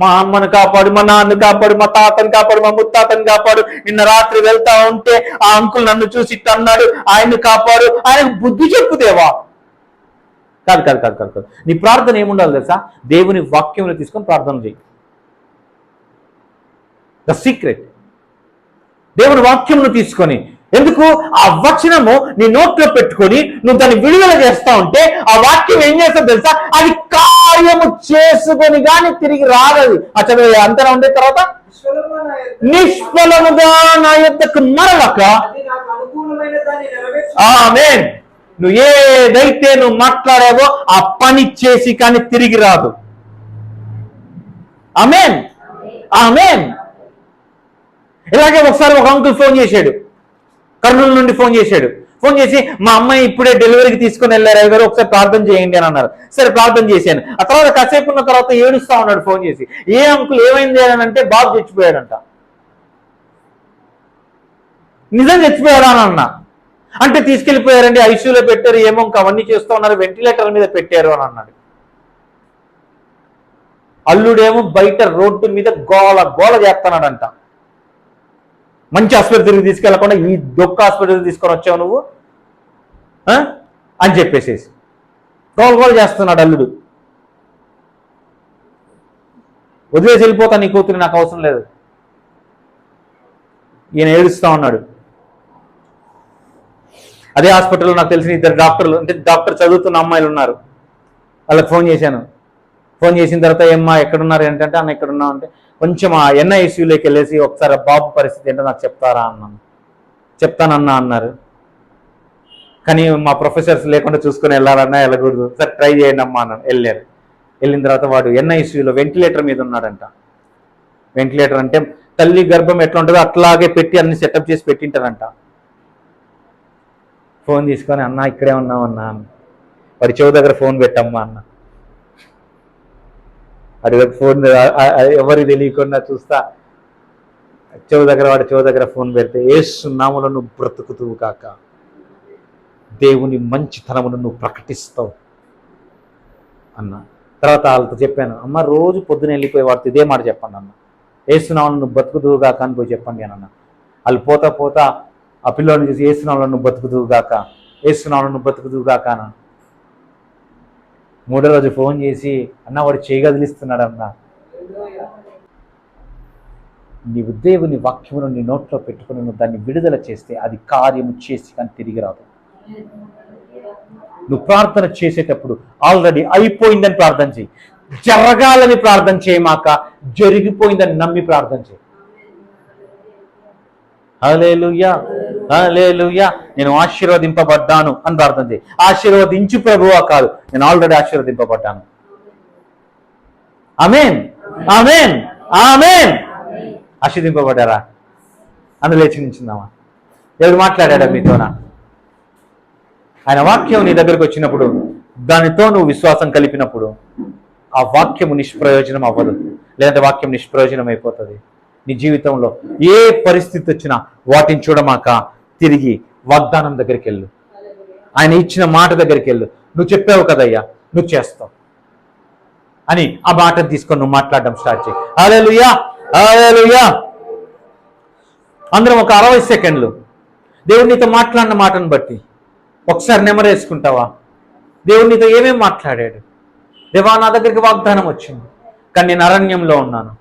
S1: మా అమ్మను కాపాడు, మా నాన్నను కాపాడు, మా తాతను కాపాడు, మా ముత్తాతను కాపాడు. నిన్న రాత్రి వెళ్తా ఉంటే ఆ అంకుల్ నన్ను చూసి అన్నాడు, ఆయన్ని కాపాడు. ఆయనకు బుద్ధి చెప్పుదేవా? కాదు కాదు కాదు కాదు కాదు. నీ ప్రార్థన ఏముండాలి తెలుసా? దేవుని వాక్యంలో తీసుకొని ప్రార్థన చేయి. ద సీక్రెట్ దేవుని వాక్యంను తీసుకొని, ఎందుకు? ఆ వచనము నీ నోట్లో పెట్టుకొని నువ్వు దాన్ని విడుదల చేస్తా ఉంటే ఆ వాక్యం ఏం చేస్తుంది తెలుసా? అది కార్యము చేసుకొని కానీ తిరిగి రాదది. చదివే అంతరం ఉండే తర్వాత నిష్ఫలముగా నా యొద్దకు మరలక. ఆమేన్. నువ్వు ఏదైతే నువ్వు మాట్లాడావో ఆ పని చేసి కానీ తిరిగి రాదు. ఆమేన్ ఆమేన్. ఇలాగే ఒకసారి ఒక అంకుల్ ఫోన్ చేశాడు, కర్నూలు నుండి ఫోన్ చేసి మా అమ్మాయి ఇప్పుడే డెలివరీకి తీసుకుని వెళ్ళారు అయ్యగారు, ఒకసారి ప్రార్థన చేయండి అని అన్నారు. సరే ప్రార్థన చేశాను. ఆ తర్వాత కాసేపు ఉన్న తర్వాత ఏడుస్తా ఉన్నాడు ఫోన్ చేసి. ఏ అంకుల్ ఏమైంది అని అంటే బాబు చచ్చిపోయాడంట. నిజం చచ్చిపోయాడా అని అన్నా. అంటే తీసుకెళ్ళిపోయారండి, ఐసీయూలో పెట్టారు, ఏమో అవన్నీ చేస్తూ ఉన్నారు, వెంటిలేటర్ మీద పెట్టారు అని అన్నాడు. అల్లుడేమో బయట రోడ్డు మీద గోల గోల చేస్తున్నాడంట. మంచి ఆసుపత్రికి తీసుకెళ్లకుండా ఈ దొక్క ఆసుపత్రికి తీసుకొని వచ్చావు నువ్వు అని చెప్పేసేసి గోల గోల చేస్తున్నాడు అల్లుడు. వదిలేసి వెళ్ళిపోతా నీ కూతురు, నాకు అవసరం లేదు. ఈయన ఏడుస్తూ ఉన్నాడు. అదే హాస్పిటల్లో నాకు తెలిసిన 2 డాక్టర్లు, అంటే డాక్టర్ చదువుతున్న అమ్మాయిలు ఉన్నారు. వాళ్ళకి ఫోన్ చేశాను. ఫోన్ చేసిన తర్వాత ఏమ్మా ఎక్కడున్నారు ఏంటంటే, అన్న ఎక్కడున్నావు అంటే, కొంచెం ఆ NICUలోకి వెళ్ళేసి ఒకసారి బాబు పరిస్థితి ఏంటో నాకు చెప్తారా అన్నాను. చెప్తానన్నా అన్నారు. కానీ మా ప్రొఫెసర్స్ లేకుండా చూసుకొని వెళ్ళాలన్నా వెళ్ళకూడదు, సరే ట్రై చేయండి అమ్మా అన్నాను. వెళ్ళారు. వెళ్ళిన తర్వాత వాడు NICUలో వెంటిలేటర్ మీద ఉన్నాడంట. వెంటిలేటర్ అంటే తల్లి గర్భం ఎట్లా ఉంటుందో అట్లాగే పెట్టి అన్ని సెటప్ చేసి పెట్టింటారంట. ఫోన్ తీసుకొని అన్న ఇక్కడే ఉన్నామన్నా, వాడి చెవు దగ్గర ఫోన్ పెట్టమ్మా అన్న. వాడి ఫోన్ ఎవరికి తెలియకుండా చూస్తా వాడి చెవు దగ్గర ఫోన్ పెడితే, యేసు నామములో నువ్వు బ్రతుకుతువు కాక, దేవుని మంచితనమును నువ్వు ప్రకటిస్తావు అన్న. తర్వాత వాళ్ళతో చెప్పాను, అమ్మ రోజు పొద్దున వెళ్ళిపోయి వాడితో ఇదే మాట చెప్పండి అన్న, యేసు నామములో నువ్వు బ్రతుకుతువుగాక అని పోయి చెప్పండి అన్న. వాళ్ళు పోతా పోతా ఆ పిల్లోని చూసి యేసు నామములో నువ్వు బ్రతుకుతువుగాక, యేసు నామములో నువ్వు బ్రతుకుతువుగాక అన్న. 3వ రోజు ఫోన్ చేసి, అన్న వాడు చేయగదిలిస్తున్నాడన్నా, నీవు దేవుని వాక్యమును నీ నోట్లో పెట్టుకుని నువ్వు దాన్ని విడుదల చేస్తే అది కార్యము చేసి కానీ తిరిగి రాదు. నువ్వు ప్రార్థన చేసేటప్పుడు ఆల్రెడీ అయిపోయిందని ప్రార్థన చేయి, జరగాలని ప్రార్థన చేయమాక జరిగిపోయిందని నమ్మి ప్రార్థన చేయి. హల్లెలూయా, హల్లెలూయా. నేను ఆశీర్వదింపబడ్డాను అని ప్రార్థన చేయి. ఆశీర్వదించు ప్రభువా కాదు, నేను ఆల్రెడీ ఆశీర్వదింపబడ్డాను. ఆమేన్, ఆమేన్, ఆమేన్. ఆశీర్వదింపబడ్డారా? అందులో లేచి నించుందామా? ఎవరు మాట్లాడా మీతోనా? ఆయన వాక్యం నీ దగ్గరకు వచ్చినప్పుడు, దానితో నువ్వు విశ్వాసం కలిపినప్పుడు ఆ వాక్యము నిష్ప్రయోజనం అవ్వదు. లేదంటే వాక్యం నిష్ప్రయోజనం అయిపోతుంది. నీ జీవితంలో ఏ పరిస్థితి వచ్చినా వాటిని చూడమాక తిరిగి వాగ్దానం దగ్గరికి వెళ్ళు, ఆయన ఇచ్చిన మాట దగ్గరికి వెళ్ళు. నువ్వు చెప్పావు కదయ్యా, నువ్వు చేస్తావు అని ఆ మాట తీసుకొని నువ్వు మాట్లాడడం స్టార్ట్ చేయి. హల్లెలూయా, హల్లెలూయా. అందరం ఒక 60 సెకండ్లు దేవుడు నీతో మాట్లాడిన మాటను బట్టి ఒకసారి నెమరేసుకుంటావా? దేవుడు నీతో ఏమేమి మాట్లాడాడు? దేవా, నా దగ్గరికి వాగ్దానం వచ్చింది, కానీ నేను అరణ్యంలో ఉన్నాను,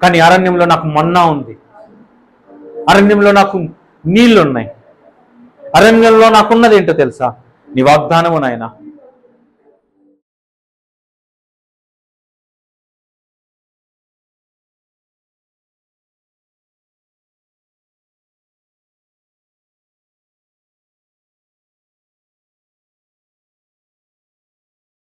S1: కానీ అరణ్యంలో నాకు మన్నా ఉంది, అరణ్యంలో నాకు నీళ్లు ఉన్నాయి, అరణ్యంలో నాకున్నది ఏంటో తెలుసా? నీ వాగ్దానము నాయనా.